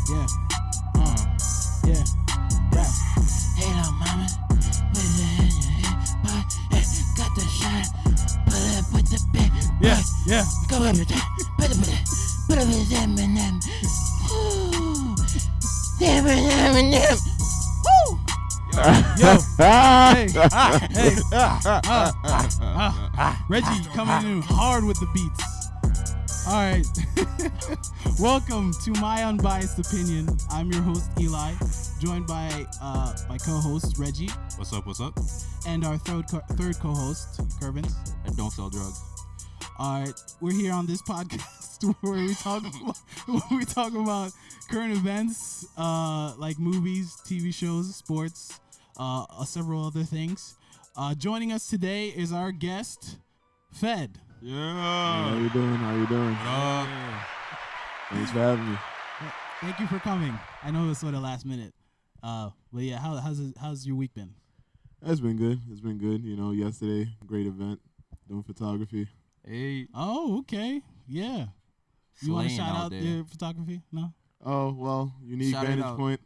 Yeah. Yeah. Yeah. Hey, little mama. Put it in your head. Got the shot. Put the bed. Yeah. Yeah. Go with it. Put it in. Woo! Yo. Hey. Reggie coming in hard with the beats. All right. Welcome to my Unbiased Opinion. I'm your host, Eli, joined by my co-host, Reggie. What's up? And our third co-host, Kervins. I don't sell drugs. All right. We're here on this podcast where we talk about current events, like movies, TV shows, sports, several other things. Joining us today is our guest, Fed. Yeah. How you doing? What up? Thanks for having me. Thank you for coming. I know it was sort of last minute. But yeah, how's your week been? It's been good. You know, yesterday, great event, doing photography. Hey. Oh, okay. Yeah. You want to shout out your photography? No? Oh, well, Unique Vantage Point.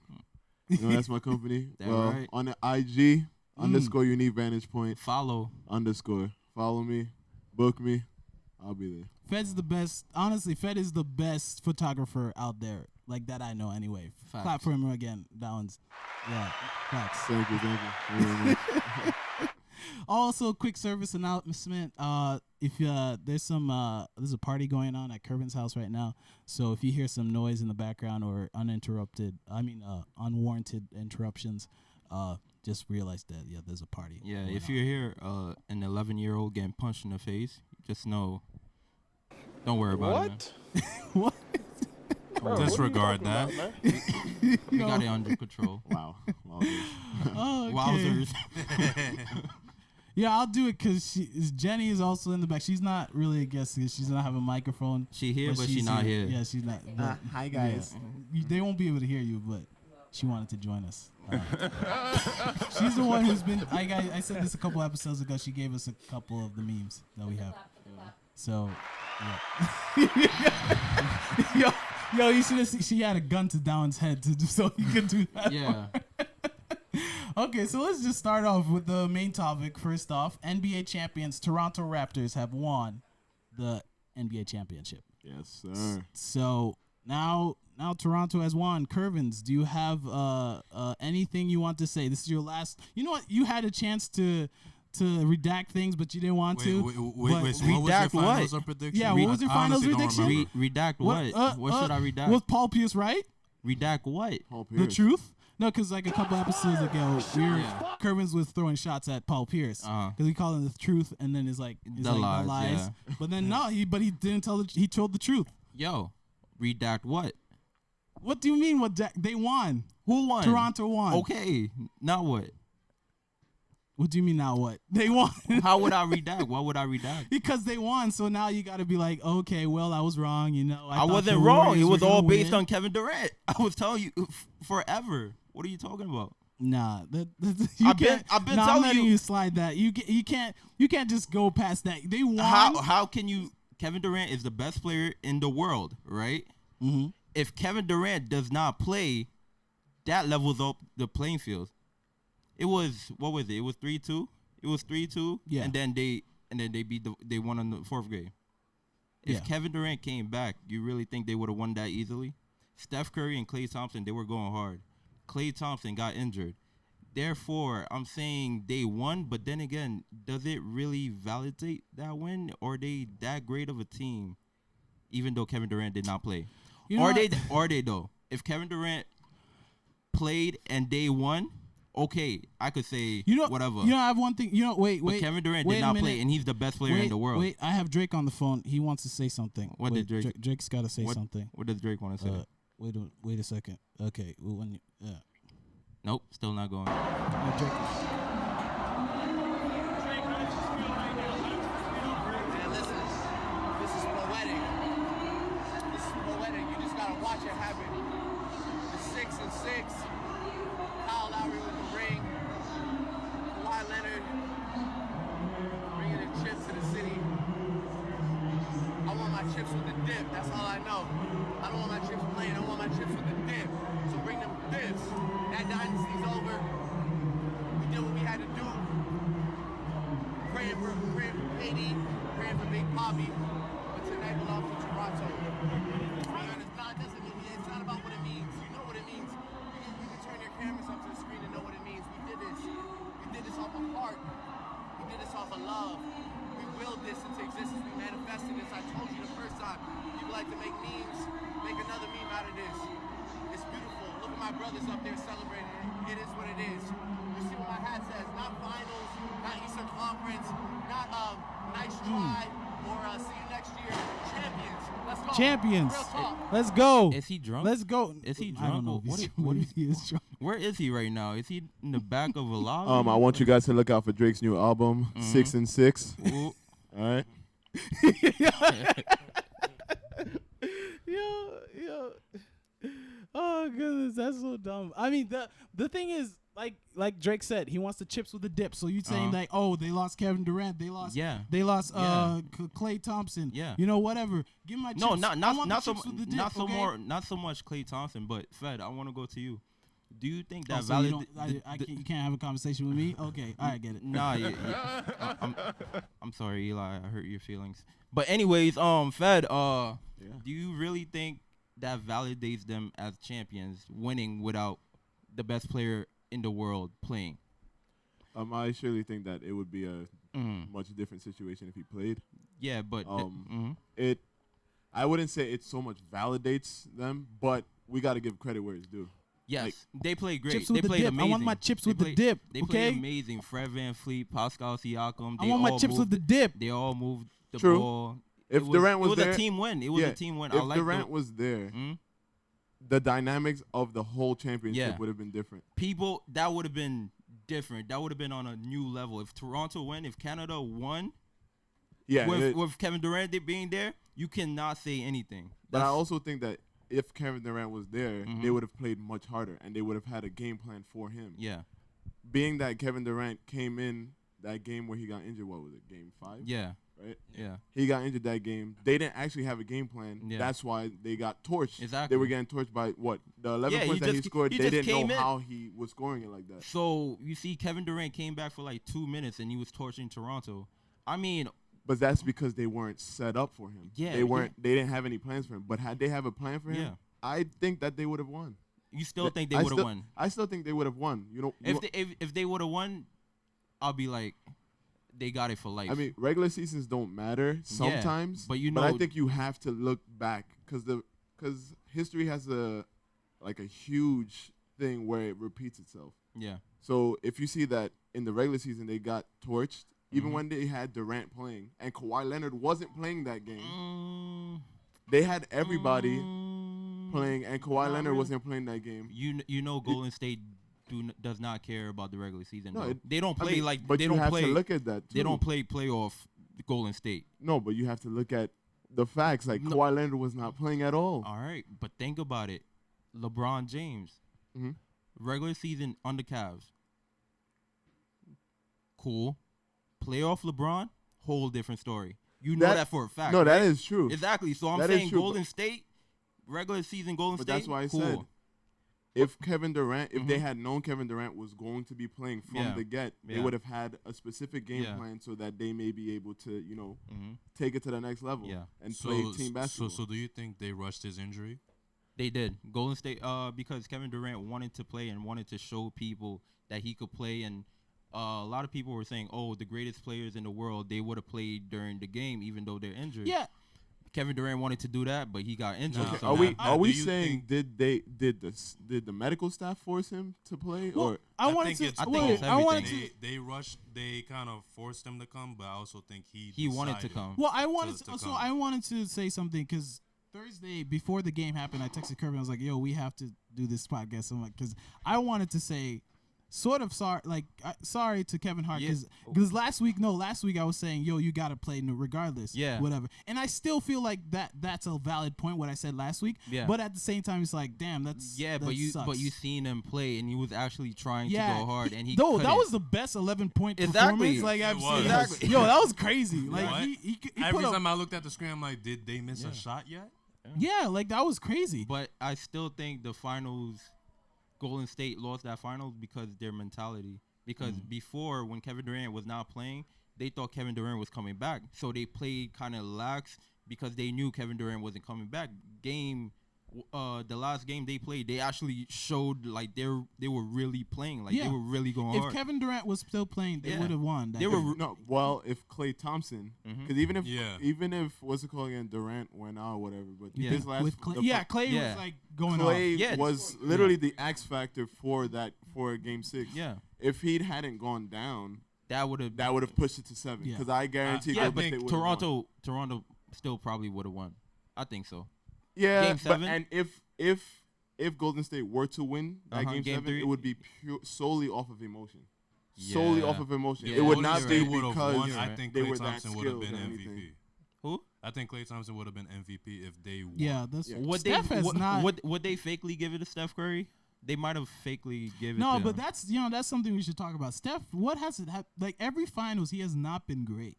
You know, that's my company. Well, right. On the IG, _ Unique Vantage Point. Follow. _ Follow me. Book me. I'll be there. Fed's the best. Honestly, Fed is the best photographer out there. Like that I know anyway. Facts. Clap for him again. That one's, yeah, facts. Thank you very much. Also, quick service announcement. If there's a party going on at Kervin's house right now. So if you hear some noise in the background or unwarranted interruptions, just realize that there's a party. Yeah, if you hear an 11-year-old getting punched in the face, just know. Don't worry about it. What? Bro, disregard that. We got it under control. Wow. Oh, okay. Wowzers. Yeah, I'll do it because Jenny is also in the back. She's not really a guest because she doesn't have a microphone. She here, but she's not here. Yeah, she's not. Hi, guys. Yeah, they won't be able to hear you, but she wanted to join us. She's the one who's been. I said this a couple episodes ago. She gave us a couple of the memes that we have. So, yeah. Yo, you should have seen. She had a gun to Down's head so you could do that. Yeah. Okay, so let's just start off with the main topic. First off, NBA champions Toronto Raptors have won the NBA championship. Yes, sir. So now Toronto has won. Kervins, do you have anything you want to say? This is your last. You know what? You had a chance to redact things, but you didn't want to. Wait, what was your finals prediction? Yeah, what was your finals prediction? Redact what? What should I redact? Was Paul Pierce right? Redact what? Paul Pierce. The truth? No, because like a couple episodes ago, Kervins was throwing shots at Paul Pierce because we call him the truth, and then it's like the lies. Yeah. But then he didn't tell. He told the truth. Yo, redact what? What do you mean? They won? Who won? Toronto won. Okay, now what? What do you mean now what? They won. How would I redact? Why would I redact? Because they won, so now you got to be like, okay, well, I was wrong, you know. I wasn't wrong. It was all based on Kevin Durant. I was telling you forever. What are you talking about? Nah, I've been telling letting you slide that. You can't just go past that. They won. How can you? Kevin Durant is the best player in the world, right? Mm-hmm. If Kevin Durant does not play, that levels up the playing field. It was what was it? It was 3-2. It was 3-2. Yeah. And then they won on the fourth game. If Kevin Durant came back, you really think they would have won that easily? Steph Curry and Klay Thompson, they were going hard. Klay Thompson got injured. Therefore, I'm saying they won, but then again, does it really validate that win? Or are they that great of a team, even though Kevin Durant did not play? Are they though? If Kevin Durant played and they won, okay, I could say whatever. You know, I have one thing. You know, wait. But Kevin Durant did not play, and he's the best player in the world. Wait, I have Drake on the phone. He wants to say something. What did Drake? Drake's got to say something. What does Drake want to say? Wait a second. Okay. Nope, still not going. Drake. This is poetic. You just gotta watch it happen. The 6-6. Kyle Lowry with the ring. Kawhi Leonard bringing the chips to the city. I want my chips with the dip. That's all I know. I don't want my chips plain. I want my chips with the dip. heart. He did this off of love. We willed this into existence. We manifested this. I told you the first time. People like to make memes, make another meme out of this. It's beautiful. Look at my brothers up there celebrating it. It is what it is. You see what my hat says? Not finals, not Eastern Conference, not nice try, or see you next year. Champions. Let's go. Champions. Real talk. Let's go. Is he drunk? Let's go. Is he drunk? I don't know if he is drunk. Where is he right now? Is he in the back of a lobby? I want you guys to look out for Drake's new album, 6 and 6. Ooh. All right. Yo. Oh goodness, that's so dumb. I mean, the thing is, like Drake said, he wants the chips with the dip. So you saying like, oh, they lost Kevin Durant, they lost Klay Thompson, you know, whatever. Give my chips. No, not so much Klay Thompson, but Fed, I want to go to you. Do you think that you can't have a conversation with me? Okay, all right, get it. Nah, I'm sorry, Eli. I hurt your feelings. But anyways, Fed, do you really think that validates them as champions, winning without the best player in the world playing? I surely think that it would be a much different situation if he played. Yeah, but I wouldn't say it so much validates them, but we got to give credit where it's due. Yes, they play great. Chips they with the played dip. amazing. I want my chips with the dip. They played amazing. Fred VanVleet, Pascal Siakam. I want my chips with the dip. They all moved the True. ball. If Durant was there, it was a team win. It was a team win. If Durant was there, the dynamics of the whole championship would have been different. That would have been different. That would have been on a new level. If Toronto won, if Canada won, with Kevin Durant being there, you cannot say anything. But I also think that if Kevin Durant was there, they would have played much harder, and they would have had a game plan for him. Yeah. Being that Kevin Durant came in that game where he got injured, what was it, game 5? Yeah. Right? Yeah. He got injured that game. They didn't actually have a game plan. Yeah. That's why they got torched. Exactly. They were getting torched by what? The 11 points that he scored, they didn't know how he was scoring it like that. So, you see, Kevin Durant came back for like 2 minutes, and he was torching Toronto. I mean... But that's because they weren't set up for him. Yeah. They didn't have any plans for him. But had they have a plan for him, I think that they would have won. You still think they would have won? I still think they would have won. You know, if they would have won, I'll be like, they got it for life. I mean, regular seasons don't matter sometimes, but I think you have to look back because history has a huge thing where it repeats itself. Yeah. So if you see that in the regular season they got torched, even when they had Durant playing and Kawhi Leonard wasn't playing that game, they had everybody playing and Kawhi Leonard wasn't playing that game. You know, Golden State does not care about the regular season. No, they don't play but they you don't have play. to look at that too. They don't play playoff Golden State. No, but you have to look at the facts. Like Kawhi Leonard was not playing at all. All right, but think about it. LeBron James, regular season on the Cavs. Cool. Playoff LeBron, whole different story. You know that for a fact. No, that is true. Exactly. So I'm saying Golden State, regular season Golden State. But that's why I said, if Kevin Durant, if they had known Kevin Durant was going to be playing from the get, they would have had a specific game plan so that they may be able to, take it to the next level and play team basketball. So do you think they rushed his injury? They did. Golden State, because Kevin Durant wanted to play and wanted to show people that he could play, and a lot of people were saying, oh, the greatest players in the world, they would have played during the game even though they're injured. Yeah. Kevin Durant wanted to do that, but he got injured. Okay. So are we saying did the medical staff force him to play? Well, or I think they rushed. They kind of forced him to come, but I also think he wanted to come. Well, I wanted to say something because Thursday before the game happened, I texted Kirby. I was like, "Yo, we have to do this podcast." I'm like, because I wanted to say. Sort of sorry to Kevin Hart because last week I was saying, yo, you gotta play regardless, whatever, and I still feel like that's a valid point what I said last week, but at the same time it's like, damn, that's but you seen him play and he was actually trying to go hard and that was the best 11-point performance like I've seen. Exactly. Yo, that was crazy. Like he every time I looked at the screen, I'm like, did they miss a shot yet? Yeah, like that was crazy. But I still think the finals. Golden State lost that finals because their mentality. Because before, when Kevin Durant was not playing, they thought Kevin Durant was coming back. So they played kind of lax because they knew Kevin Durant wasn't coming back. Game the last game they played, they actually showed like they were really playing, like Yeah. they were really going If hard. Kevin Durant was still playing, they Yeah. would have won. They were No, well, if Klay Thompson, because even if Yeah. what's it called again, Durant went out, or whatever, but Yeah. his last with Clay. the Yeah, fir- Clay Yeah. was like going Klay off. Yeah. was literally the X factor for Game 6. yeah, If he hadn't gone down, that would have pushed it to 7. Yeah. Because I guarantee yeah, that but they would've won. Toronto still probably would have won. I think so. Yeah, Game 7? and if Golden State were to win that game Game 7, 3. it would be solely off of emotion. Solely Yeah. off of emotion. Yeah. It would Golden not State be would've because won. You're I right. think they Klay were that Thompson would have skilled been or MVP. anything. Who? I think Klay Thompson would have been MVP if they won. Yeah, that's Yeah. Would Steph they has not. would they fakely give it to Steph Curry? They might have fakely give it No, to but him. that's something we should talk about. Steph, what has it like every finals he has not been great.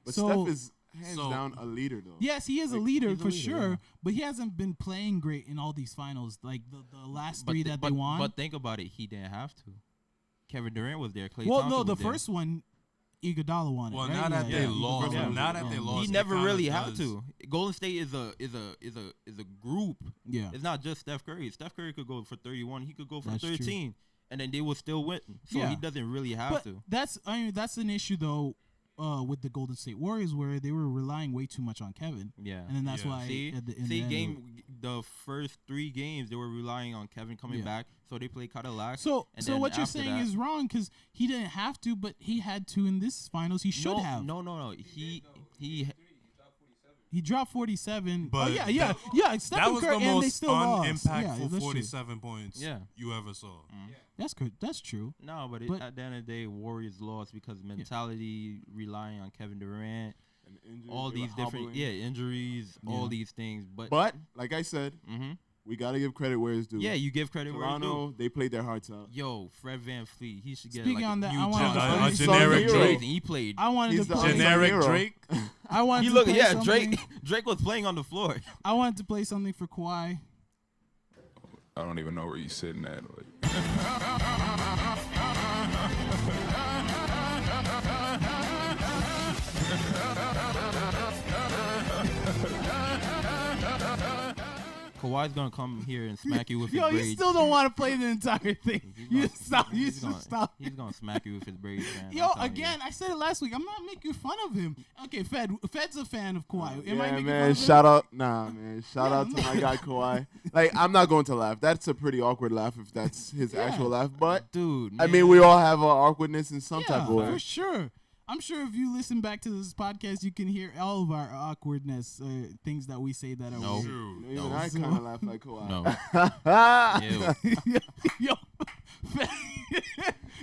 But So- Steph is hands So- down a leader, though. Yes, he is a Like, leader he's a for leader, sure, yeah. but he hasn't been playing great in all these finals. Like the last But three th- that but, they won. But think about it, he didn't have to. Kevin Durant was there. Klay well, Thompson no, the was there. first one, Iguodala won it. Well, right? now that Yeah, they yeah. lost, first one. now that they Yeah. lost, He it never kinda really does. had to. Golden State is a group. Yeah, It's not just Steph Curry. Steph Curry could go for 31. He could go for That's true. 13, and then they will still win. So Yeah. he doesn't really have but to. that's an issue though. With the Golden State Warriors, where they were relying way too much on Kevin, Yeah. and then that's Yeah. why. See, in the end, the first 3 games they were relying on Kevin coming Yeah. back, so they played kind of lax. So and so then what you're after saying that- is wrong because he didn't have to, but he had to in this finals. He should no, have. No. He dropped 47. But yeah. that Stephen That was Curry, the and they most still lost. Yeah, unimpactful that's true. 47 points Yeah. you ever saw. That's good. That's true. No, but, But- at the end of the day, Warriors lost because mentality, relying on Kevin Durant, And injuries, all they were these different hobbling. injuries, Yeah. all these things. But like I said, mhm. we got to give credit where it's due. Yeah, you give credit where it's Toronto, they played their hearts out. due. Yo, Fred VanVleet, he should get Speaking like on that, new I wanted job. to A play- generic Hero. Drake. He played. I wanted He's to the play. Generic hero. Drake. I wanted He to look, play yeah, something. Drake was playing on the floor. I wanted to play something for Kawhi. I don't even know where you sitting at. Like. Kawhi's gonna come here and smack you with his Yo, braids. you still don't want to play the entire thing. You gonna- stop. You he's just gonna, stop. He's gonna smack you with his braids, man. Yo, I'm telling you. again, I said it last week. I'm not making fun of him. Okay, Fed's a fan of Kawhi. Am I Yeah, making man. fun of Shout him? out, man. Shout out to my guy Kawhi. Like, I'm not going to laugh. That's a pretty awkward laugh if that's his Yeah. actual laugh. But dude. I man. mean, we all have our awkwardness in some Yeah, type of way. for sure. I'm sure if you listen back to this podcast, you can hear all of our awkwardness, things that we say that are No. weird. True. Even No. I kind of laugh like Kawhi. No. Ew. Yo, Fed,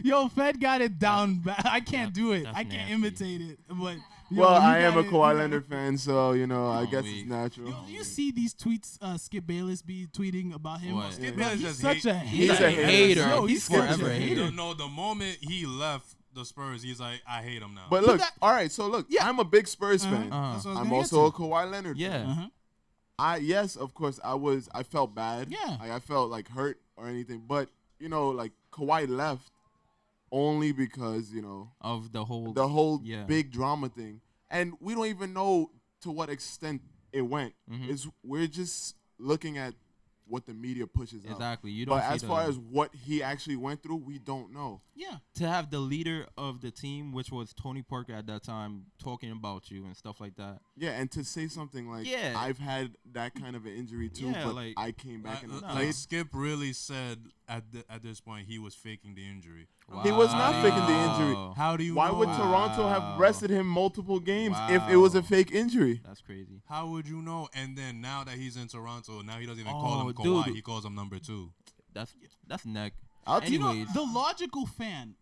yo, Fed got it down. I can't do it. That's I can't nasty. imitate it. But yo, Well, you I am got a it. You Kawhi got Leonard it. fan, so I Oh, guess weak. it's natural. You see these tweets Skip Bayless be tweeting about him? What? Skip Bro, Bayless he's just such a He's hater. a hater. Yo, He's such forever a hater. No, the moment he left the Spurs, he's like, I hate him now. But look, that- all right. So look, Yeah. I'm a big Spurs fan. Uh-huh. That's what I was I'm gonna also a get to. Kawhi Leonard. Yeah. fan. Uh-huh. Yes, of course, I felt bad. Yeah. Like, I felt like hurt or anything, but like Kawhi left only because Of the whole. Yeah. big drama thing, and we don't even know to what extent it went. Mhm. We're just looking at what the media pushes out. Exactly. You don't. But see as the- far as what he actually went through, we don't know. Yeah. to have the leader of the team, which was Tony Parker at that time, talking about you and stuff like that. Yeah, and to say something like, Yeah. I've had that kind of an injury too, Yeah, but like- I came back and like played. Skip really said at this point he was faking the injury. He was not faking the injury. Wow. How do you Why know? would Toronto have Wow. rested him multiple games if it was a Wow. fake injury? That's crazy. How would you know? And then now that he's in Toronto, now he doesn't even call him Oh, Kawhi. dude. He calls him number 2. That's neck. I'll tell you Anyways, The logical fan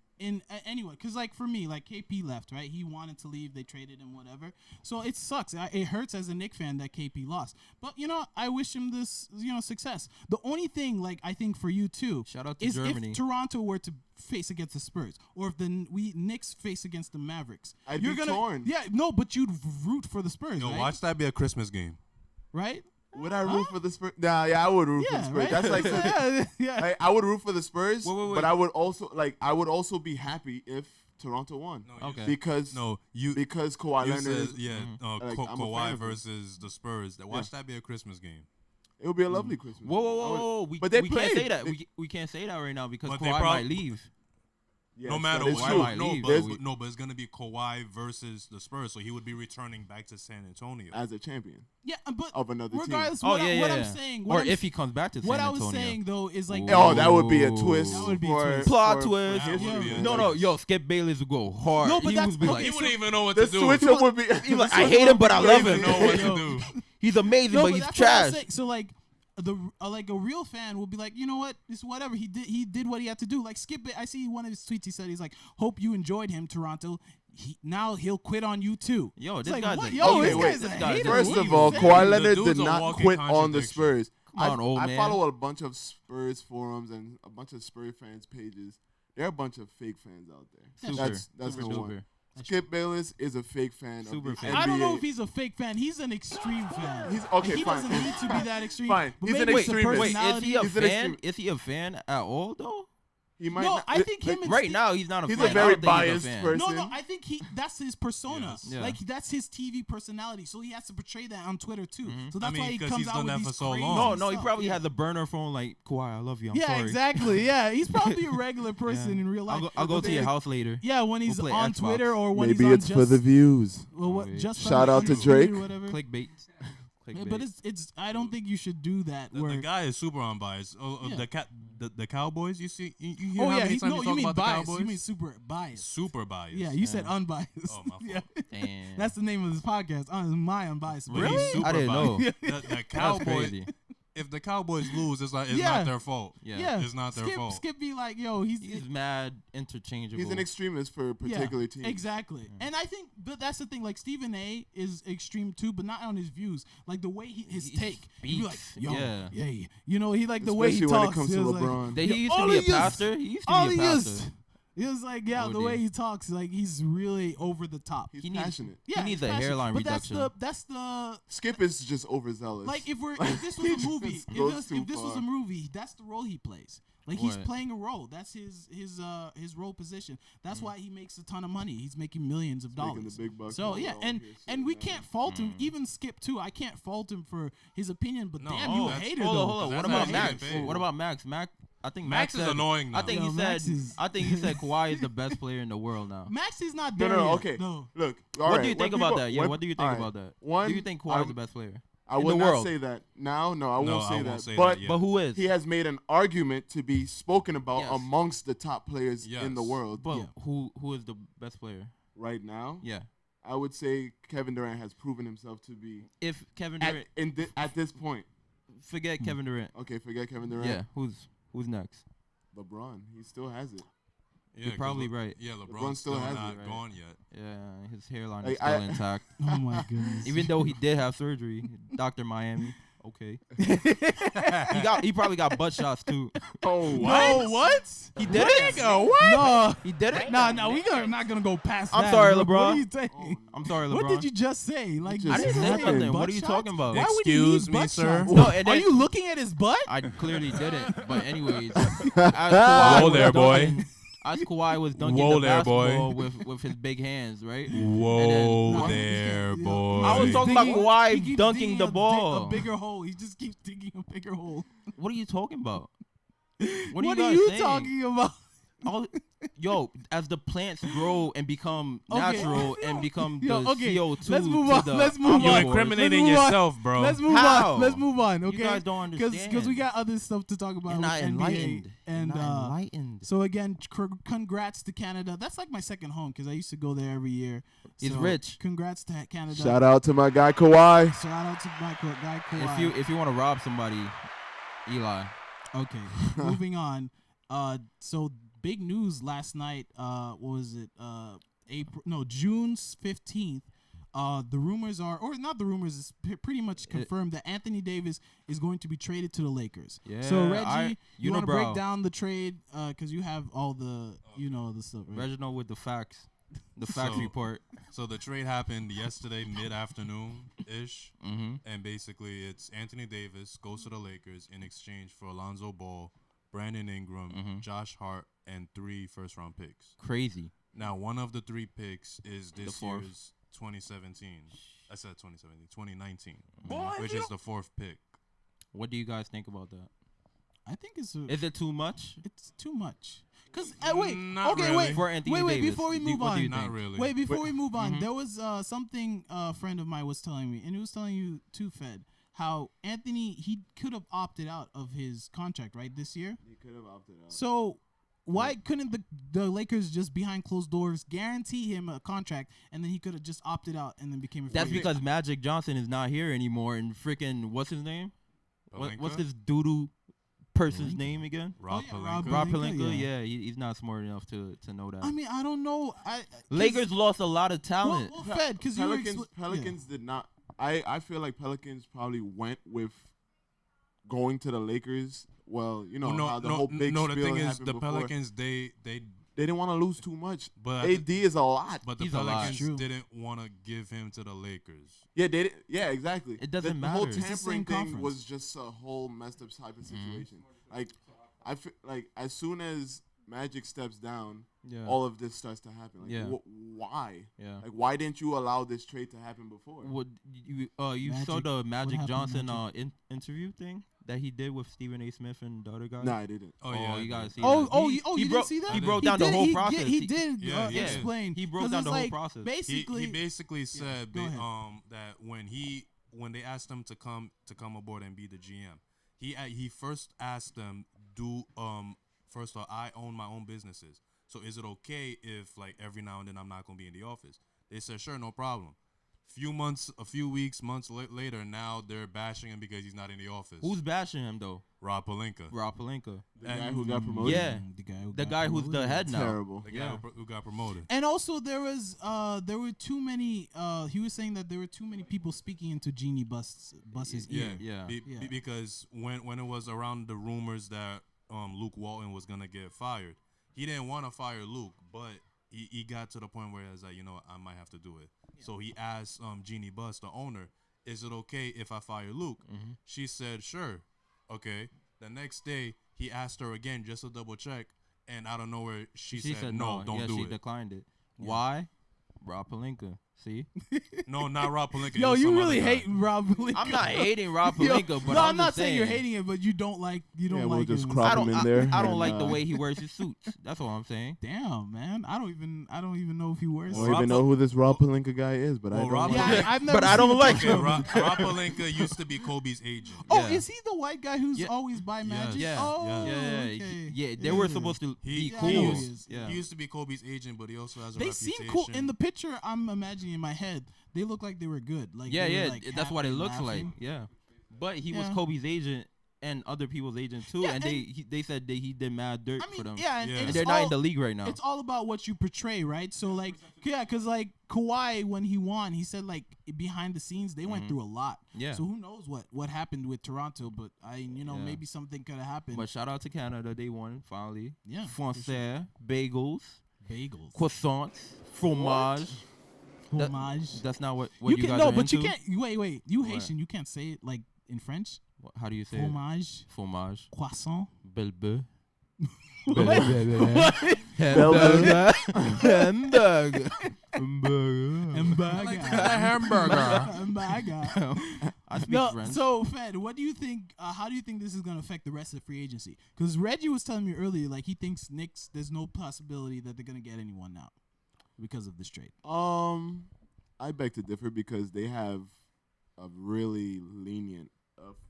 anyway, because like for me, like KP left, right? He wanted to leave, they traded him, whatever. So it sucks. It hurts as a Knicks fan that KP lost. But I wish him this success. The only thing, like I think for you too, Shout out to is Germany. if Toronto were to face against the Spurs, or if the Knicks face against the Mavericks, I'd you're be gonna torn. Yeah, no, but you'd root for the Spurs, No, right? watch that be a Christmas game. Right? Would I root for the Spurs? Nah, yeah, I would root for the Yeah, Spurs. right. That's like yeah. like, I would root for the Spurs, Wait. but I would also be happy if Toronto won. No, you Okay. said- Because No, you. because Kawhi You Leonard said is yeah, Like, I'm a fan Kawhi of him. versus the Spurs. Watch that be a Christmas game. It would be a lovely Christmas. Whoa. But they we played. can't say that. We can't say that right now because But they Kawhi might leave. Yes, no matter that is what, true. but it's gonna be Kawhi versus the Spurs, so he would be returning back to San Antonio As a champion Yeah, but of another regardless, team. what I'm saying, Or if he comes back to San what I Antonio. was saying though is like, Oh, that would be a twist. That would be a for- twist. Plot for twist. history, That would be man. a No, yo, Skip Bayless would go hard. No, but he that's- would be okay, like, he so- wouldn't even know what The to do. switch up would be. he like, I hate him, but I love He him. wouldn't know what to do. He's amazing, No, but but he's that's what I was trash. saying. So like like a real fan will be like, you know what, it's whatever. He did what he had to do. Like Skip, I see one of his tweets. He said he's like, hope you enjoyed him, Toronto. Now he'll quit on you too. Yo, It's this like, guy's what? a- Yo, Okay, this wait. guy's a This guy's hater. First What are of you all, saying? Kawhi The Leonard dude's did a not walking quit on the contradiction. Spurs. Come on, old I man. follow a bunch of Spurs forums and a bunch of Spurs fans pages. There are a bunch of fake fans out there. Super. That's Super no one. duper. Skip Bayless is a fake fan Super of the fan. NBA. I don't know if he's a fake fan. He's an extreme fan. He's- okay, Like, he fine. doesn't need to be that extreme. Fine. But He's an maybe it's the extremist. Wait, is personality. he a He's an fan? extreme- Is he a fan at all though? He might No, not, I think him and Right Steve- now, he's not a he's fan. a I very don't think he's a biased fan. person. No, I think that's his persona. Yes. Yeah. Like that's his TV personality. So he has to portray that on Twitter too. Mm-hmm. So that's I mean, why he 'cause comes he's out done with that these for so crazy long. No, he stuff. probably Yeah. has a burner phone like Kawhi. I love you. I'm Yeah, sorry. exactly. Yeah, he's probably a regular person in real life. I'll go But to your then- house later. Yeah, when he's play on Xbox. Twitter or when Maybe he's on it's for the views. well, what, Wait. just Shout out to undisputed Drake. or whatever. Clickbait. Yeah, but it's. I don't think you should do that. The Where guy is super unbiased. Yeah. The Cowboys. You see, you hear oh how yeah, many he's times no, you you talk mean about the biased. Cowboys? You mean super biased. Super biased. Yeah, you said Yeah. unbiased. Oh, my fault. Yeah. Damn. That's the name of this podcast. My unbiased. But opinion. he's super I didn't know. biased. The That's Cowboys. crazy. If the Cowboys lose, it's like it's Yeah. not their fault. Yeah. Yeah, It's not their fault. Skip be like, yo, he's mad interchangeable. He's an extremist for a particular team. Exactly. And I think, but that's the thing. Like Stephen A. is extreme too, but not on his views. Like the way his He take. He'd be like, speaks. yo, Yeah. yeah, you know, he like the way he Especially talks. when it comes to he was like- LeBron. He used to all be a he used- pastor. He used to all be a he pastor. used. He was like, yeah, the OD. way he talks, like he's really over the top. He's He needs- passionate. Yeah, needs he's a passionate. hairline but reduction. That's the Skip is just overzealous. like if this was a movie, just goes too if this was far. a movie, that's the role he plays. Like he's What? playing a role. That's his role position. That's why he makes a ton of money. He's making millions of making dollars. the big bucks So all yeah, out and here, so, and we man. can't fault him. Even Skip too. I can't fault him for his opinion. But No, damn, you a that's- hater Hold though. on, hold on. That's What about not Max? getting paid. What about Max? I think Max is said, annoying now. I think Yo, he Max said. is- I think he said Kawhi is the best player in the world now. Max is not No, there. no, yet. okay. No. Look, What do you think about that? Yeah, when- what do you think all right, about that? One, Do you think Kawhi is the best player? I in will the not world? say that now. No, I No, won't say I that. won't say but that yet. But who is? he has made an argument to be spoken about Yes. amongst the top players in the Yes. world. But Yeah. who is the best player? Right now, Yeah. I would say Kevin Durant has proven himself to be If Kevin at, Durant, at this point. forget Kevin Durant. Okay, forget Kevin Durant. Yeah. Who's next? LeBron, he still has it. Yeah, You're 'cause probably right. Yeah, LeBron LeBron's still still has it, not right? gone yet. Yeah, his hairline Like, is still I- intact. Oh my goodness. Even though he did have surgery, Dr. Miami. Okay. he probably got butt shots too. Oh, No, what? He did it? No. He did it? No, we are not gonna go past I'm that. sorry, bro. What LeBron. are you saying? I'm sorry, LeBron. What did you just say? Like just I didn't say saying nothing. butt What are you shots? talking about? Why would he Excuse need me, butt sir? shots? No, and Are then- you looking at his butt? I clearly didn't. But anyways, Whoa there, boy. As Kawhi was dunking Whoa the there, boy. basketball with his big hands, right? Whoa No, there, yeah. boy. I was talking about Digging- Kawhi he keeps dunking digging the a ball. A bigger hole. He just keeps digging a bigger hole. What are you talking about? What What you are guys you saying? talking about? Yo, as the plants grow and become Okay. natural and become Yo, the okay, CO2 let's move to on, the let's move You're on. omnivores. incriminating Let's move on. yourself, bro. Let's move How? on. Let's move on. You Okay, guys don't understand. because we got other stuff to talk about. You're not with NBA, enlightened. And You're not enlightened. so again, congrats to Canada. That's like my second home because I used to go there every year. He's So, rich. Congrats to Canada. shout out to my guy Kawhi. Shout out to my guy Kawhi. If you want to rob somebody, Eli. Okay, moving on. So big news last night. What was it? June 15th. The rumors are, or not the rumors, it's pretty much confirmed that Anthony Davis is going to be traded to the Lakers. So Reggie, you want to break down the trade because you have all the, the stuff. Right? Reginald with the facts. The facts So- report. So the trade happened yesterday, mid-afternoon-ish. Mm-hmm. And basically, it's Anthony Davis goes to the Lakers in exchange for Alonzo Ball, Brandon Ingram, Mhm. Josh Hart, and 3 first-round picks. Crazy. Now, one of the 3 picks is this fourth. year's 2017. I said 2017, 2019, which is the 4th pick. What do you guys think about that? I think Is it too much? it's too much. Cause Not okay, really. For Anthony wait, Davis, before we move what do you on. Not think? really. Wait, before we move on, Mhm. there was something a friend of mine was telling me, and he was telling you too, Fed, how Anthony, he could have opted out of his contract, right, this year. He could have opted out. So why couldn't the Lakers just behind closed doors guarantee him a contract, and then he could have just opted out and then became a free That's agent? because Magic Johnson is not here anymore, and freaking what's his name? What's this doodoo person's Pelinka? name again? Rob Oh, yeah, Pelinka. Rob Pelinka, Pelinka. yeah. Yeah, he's not smart enough to know that. I mean, I don't know. Lakers lost a lot of talent. Well, Fed, because you were Pelicans did not. I feel like Pelicans probably went with going to the Lakers. Well, you know how the whole big the spiel thing is, happened the before. Pelicans they didn't want to lose too much. But AD is a lot. but the He's a lot. Pelicans True. didn't want to give him to the Lakers. Yeah, they did. Yeah, exactly. It doesn't The whole matter. It's the same tampering thing conference. was just a whole messed up type of situation. Like, I feel like as soon as Magic steps down, Yeah. all of this starts to happen. Like, Yeah. Why? Yeah. Like, why didn't you allow this trade to happen before? What you saw Magic- the what Magic happened, Johnson Magic? interview thing that he did with Stephen A. Smith and the other guy? No, I didn't. Oh yeah, you gotta see. Oh, that. oh, He- you he didn't broke- see that? He broke down the whole process. He did Yeah, yeah. explain. He broke 'cause down it's the whole like, process. Basically, he basically said go ahead. that when they asked him to come aboard and be the GM, he first asked them, first of all, I own my own businesses, so is it okay if like every now and then I'm not gonna be in the office? They said sure, no problem. Months later, now they're bashing him because he's not in the office. Who's bashing him though? Rob Pelinka? Rob Pelinka. The guy who got promoted. Yeah. The guy who's the head now. Terrible. The guy Yeah. who got promoted. And also there were too many. He was saying that there were too many people speaking into Genie Bus's ear. Yeah. Yeah. Because when it was around the rumors that Luke Walton was gonna get fired, he didn't want to fire Luke, but he got to the point where he was like, I might have to do it. So he asked Jeannie Buss, the owner, is it okay if I fire Luke? Mm-hmm. She said, sure. Okay. The next day, he asked her again just to double check, and out of nowhere, she said no, don't yeah, do she it. declined it. Why? Rob Pelinka. See? No, not Rob Pelinka. Yo, it was you some really other guy. hate Rob Pelinka. I'm not hating Rob Yo, Pelinka, but no, I'm not just saying you're saying. hating it, but you don't like we'll like just him. crop I don't. him in there. I don't and, like the way he wears his suits. That's all I'm saying. Damn, man, I don't even know if he wears. I Well, don't Rob even know who this Rob Pelinka guy is, but I Well, don't. Rob like Pelinka- him. I've never But I seen don't a like picture Okay, of him. Rob Pelinka used to be Kobe's agent. Oh, Yeah. is he the white guy who's Yeah. always by Magic? Yeah. Oh, Yeah. okay. Yeah. They were supposed to He- be I cool. know he is. Yeah. He used to be Kobe's agent, but he also has a They reputation. seem cool in the picture. I'm imagining in my head. They look like they were good. Like Yeah, they were, yeah. like, That's what it happy, looks laughing. like. Yeah. But he was Yeah. Kobe's agent and other people's agent too, Yeah, and they said that he did mad dirt I mean, for them. yeah, and, Yeah. and And it's they're not all- in the league right now. It's all about what you portray, right? So like, yeah, because like Kawhi, when he won, he said like behind the scenes they went through a lot. Yeah. So who knows what happened with Toronto? But Yeah. maybe something could have happened. But shout out to Canada, they won finally. Yeah, for Français, bagels, Bagels, croissants, fromage. That- homage. That's not what You you can guys no, are but you into? can't. Wait. You What? Haitian, you can't say it like in French. How do you say it? Fromage, Fromage. croissant. Belle bœuf. Hamburger. Hamburger. Hamburger. Hamburger. Hamburger. I speak No, French. so Fed, what do you think? How do you think this is going to affect the rest of free agency? Because Reggie was telling me earlier, like he thinks Knicks, there's no possibility that they're going to get anyone now because of this trade. I beg to differ because they have a really lenient,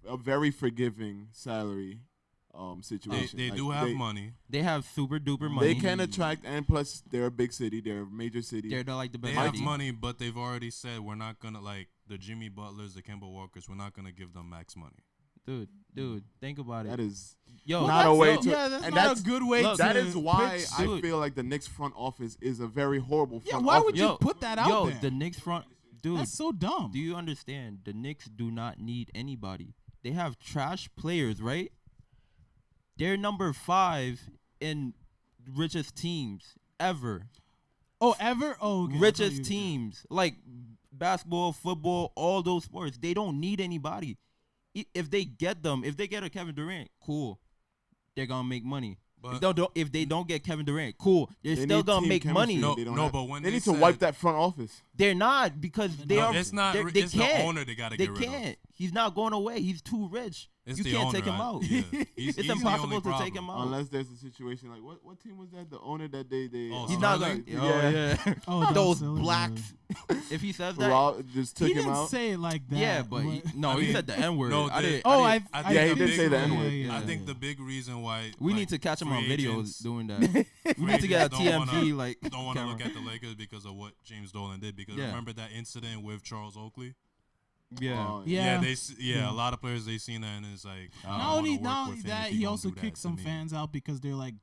a very forgiving salary situation. They Like, do have money. They have super duper money. They can attract, and plus they're a big city. They're a major city. They're like the They best. have city. money, but they've already said we're not gonna like the Jimmy Butlers, the Kemba Walkers. We're not gonna give them max money. Dude, think about it. That is Yo, not a way to. Yeah, that's and not that's- a good way look, to. That is why pitch. I Dude. feel like the Knicks front office is a very horrible Yeah, front why office. would you put that out there? the Knicks front, dude. That's so dumb. Do you understand? The Knicks do not need anybody. They have trash players, right? They're number 5 in richest teams ever. Oh, ever? Oh, okay. I Richest thought you- teams, like basketball, football, all those sports. They don't need anybody. If they get a Kevin Durant, cool. They're gonna make money. But If they don't get Kevin Durant, cool. They're They still need gonna team make chemistry. money. No, They don't no, have- but when they they need to said- wipe that front office. They're not because they No, are. it's not. They It's the can't. owner they gotta They get rid of. can't. He's not going away. He's too rich. It's You the can't owner, take him out. Yeah. He's It's the impossible only to problem. take him out. Unless there's a situation like what team was that? The owner that they Oh, He's not Sterling? like, oh yeah, Oh, those Silver. blacks. If he says that, just He took him didn't out. say it like that. yeah, but he I said the N word. no, I didn't. Oh, I didn't- I Yeah, think he the did big- say the N-word. I think the big reason why we like, need to catch him on free videos agents doing that. We need to get a don't wanna- TMZ like don't want to camera. look at the Lakers because of what James Dolan did. Because Yeah. remember that incident with Charles Oakley? Yeah. Yeah. A lot of players they seen that and it's like I don't Not wanna only work not with only him if that, he he gonna also do that kicked to some me. fans out because they're like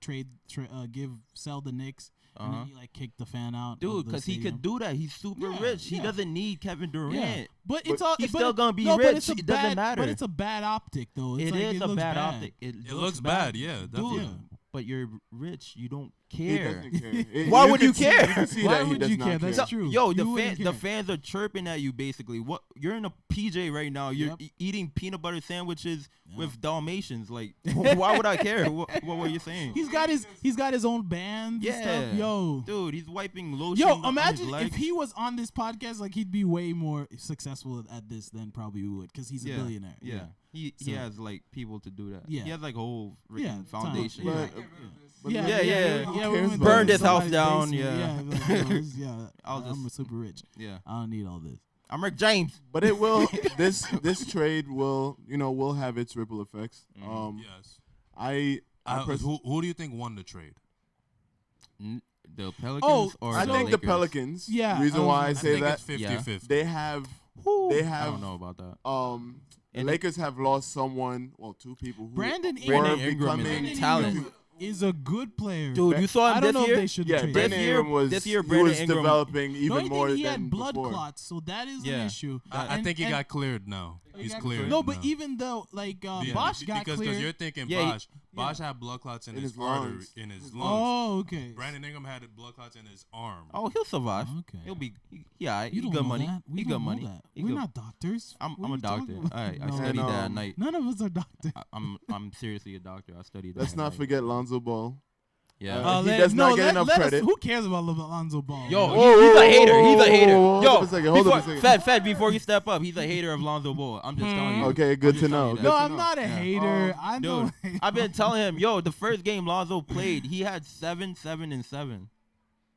sell the Knicks, and then he like kicked the fan out. Dude, of the because he stadium. could do that. He's super Yeah, rich. He yeah. doesn't need Kevin Durant. Yeah, but it's all. he's but still it- gonna be no, but rich. it's a It doesn't bad- matter. But it's a bad optic, though. It's It like, is a looks bad optic. It looks bad, yeah, definitely. Yeah. But you're rich. You don't He care. doesn't care. Why would can you see- care? You can see Why that he would does you not care? That's true. Yo, You wouldn't the care. fans are chirping at you basically. What you're in a PJ right now. You're Yep. eating peanut butter sandwiches with Dalmatians. Like, why would I care? What were you saying? He's got his own band. Yeah. And stuff. Yo. Dude, he's wiping lotion. Yo, on his imagine if legs. he was on this podcast, like he'd be way more successful at this than probably we would, because he's a billionaire. Yeah. He So- has like people to do that. Yeah. He has like a whole freaking Yeah, ton. foundation. Yeah. But Yeah, Yeah, yeah. Who we cares went about Burned it? his house somebody's down, basement. yeah. like, yo, it's- I'll I'm just- super rich. Yeah. I don't need all this. I'm Rick James. But it will. this trade will will have its ripple effects. Yes. I Who do you think won the trade? The Pelicans Oh, or I the think the Lakers? Pelicans. Yeah, Reason why I I say think that it's 50-50. they have I have don't know about that. the And- Lakers have lost someone. Well, two people who Brandon were Ingram is becoming talent. Is a good player. Dude, you saw him I don't this know year? if they should Yeah, trade Brandon This year- Ingram was this year he Brandon was Ingram- developing The even only more thing he than had blood before. clots, so that is Yeah. an issue. I think he got cleared now. He's cleared. No, but now. even though like Yeah, Bosch got because cleared. you're thinking Yeah, Bosch had blood clots in In his his artery, lungs. in his His lungs. Oh, okay. Brandon Ingram had blood clots in his arm. Oh, he'll survive. Okay. He'll be. Yeah, You he don't good know money. that. We He don't good know money. that. He We're good- not doctors. I'm What a are you doctor. talking about? I No. studied that at And, night. None of us are doctors. I'm seriously a doctor. I studied that. Let's at not night. forget Lonzo Ball. Yeah. He does not get enough let credit. Who cares about Lonzo Ball? Yo, Whoa, he's whoa, a hater. whoa, He's a whoa, hater. whoa, hold Yo, up a second, hold up a before- second. Fed, before you step up, he's a hater of Lonzo Ball. I'm just telling you. Okay, good to know. that. no, Good to I'm know. not a hater. I know. Dude, I've been telling him, yo, the first game Lonzo played, he had 7, 7, and 7.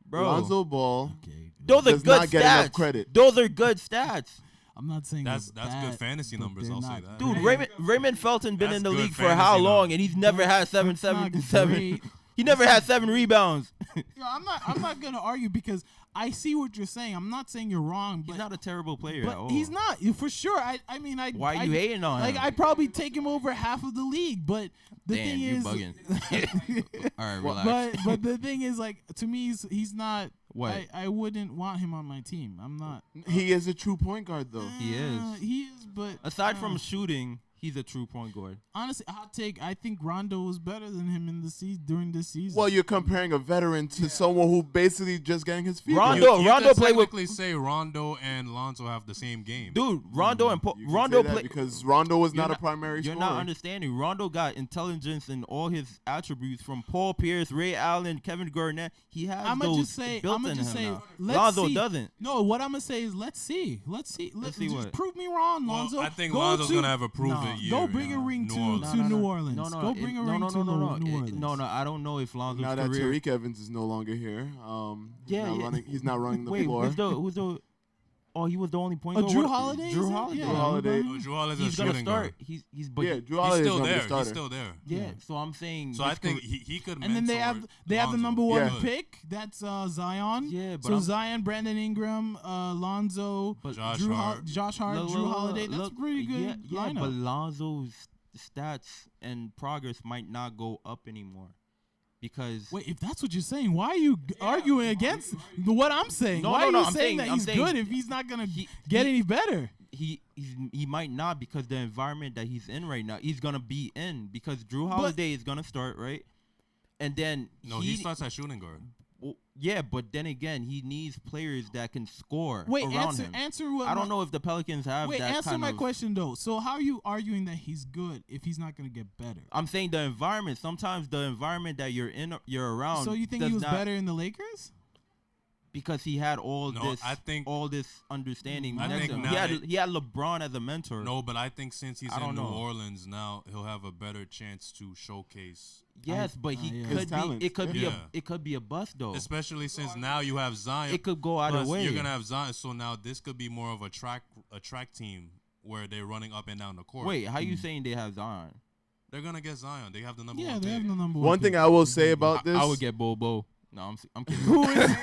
Bro, Lonzo Ball. Okay, those are does good not get enough stats. credit. Those are good stats. I'm not saying That's they're good bad, fantasy but numbers, they're I'll say not that. Dude, great. Raymond Felton been That's in the good league for fantasy how long, numbers. and he's never had 7, That's 7, not and 7. great. He never had 7 rebounds. Yo, I'm not gonna argue because I see what you're saying. I'm not saying you're wrong, but He's not a terrible player but at all. he's not for sure. I mean, Why are you hating on like him? I probably take him over half of the league, but the Damn, thing you is, bugging. All right, relax. but the thing is, like to me, he's not. What? I wouldn't want him on my team. I'm not. He is a true point guard, though. He is. He is, but Aside from shooting, he's a true point guard. honestly, hot take. I think Rondo was better than him in the during this season. Well, you're comparing a veteran to someone who basically just getting his feet Rondo- wet. You Rondo could played with- technically say Rondo and Lonzo have the same game. Dude, Rondo and You can Rondo say that play because Rondo was You're not a primary You're scorer. not understanding. Rondo got intelligence in all his attributes from Paul Pierce, Ray Allen, Kevin Garnett. He has I'm those gonna just say. built I'm gonna in just him say. now. Let's Lonzo see. doesn't. No, what I'm gonna say is let's see. Let's see. see just what? prove me wrong, Well, Lonzo. I think Go Lonzo's to- gonna have a prove no, it year. Go bring a in ring New to Orleans. New Orleans. No, Go bring a ring to New Orleans. No, I don't know if Lonzo's Now that career. Tariq Evans is no longer here, Yeah, yeah. he's not running the Wait, floor. who's the? Oh, he was the only point Oh, guard. Drew What- Holiday. Drew is it? Holiday. Yeah, Drew Holiday. No, Drew Holiday's He's a gonna shooting start. guard. He's but Yeah, he- Drew He's Holiday is still gonna be there. the He's starter. still there. yeah. So I'm saying. So I his think career- he could. And then they have the Lonzo. number one Yeah. pick. That's Zion. Yeah, but so I'm- Zion, Brandon Ingram, Lonzo, But Josh Drew Hart. Josh Hart, Look, Drew look, Holiday. That's look, a pretty good yeah, lineup. but Lonzo's stats and progress might not go up anymore because Wait, if that's what you're saying, why are you arguing against what I'm saying? No, why no, are no, you I'm saying saying- that I'm he's saying good if he's not gonna he- get he- any better? he might not because the environment that he's in right now, he's gonna be in because Drew Holiday is gonna start, right? And then No, he starts at shooting guard. well, yeah, but then again, he needs players that can score Wait, around him. answer what I don't know if the Pelicans have Wait, that answer kind my of. question though. So how are you arguing that he's good if he's not gonna get better? I'm saying the environment. Sometimes the environment that you're in, you're around. So you think does he was not, better in the Lakers? because he had No, I think- all this understanding. I next think to him. now He had LeBron as a mentor. No, but I think since he's I in don't New know. Orleans now, he'll have a better chance to showcase. Yes, but he yeah. could His be. talent, It could be yeah. it could be a bust though. Especially since now you have Zion. It could go either Plus, way. You're gonna have Zion, so now this could be more of a track team where they're running up and down the court. Wait, how you saying they have Zion? They're gonna get Zion. They have the number Yeah, one they pick. have the number One thing I will say about this. I would get Bobo. No, I'm kidding. Who is? Wait, is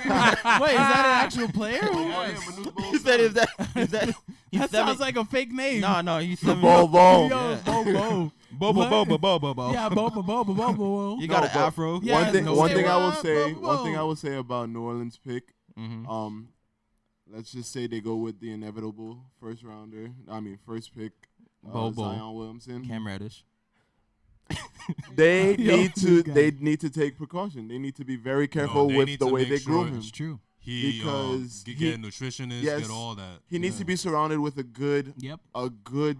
that an actual player? He said, "Is that? He's That sounds like a fake name. No, he's 7. Bobo. Yo, Yeah. Bobo. Bobo. Yeah, Bobo. You got No, an but afro. Yeah, one thing, no one say thing I will what, say, Bobo. one thing I will say about New Orleans pick. Mhm. Let's just say they go with the inevitable first pick, Bobo. Zion Williamson. Cam Reddish. They Yo, need this to, guy. they need to take precaution. They need to be very careful they with need the to way make they sure groom him. It's true. He Because get a nutritionist, yes, get all that. He needs to be surrounded with a good Yep.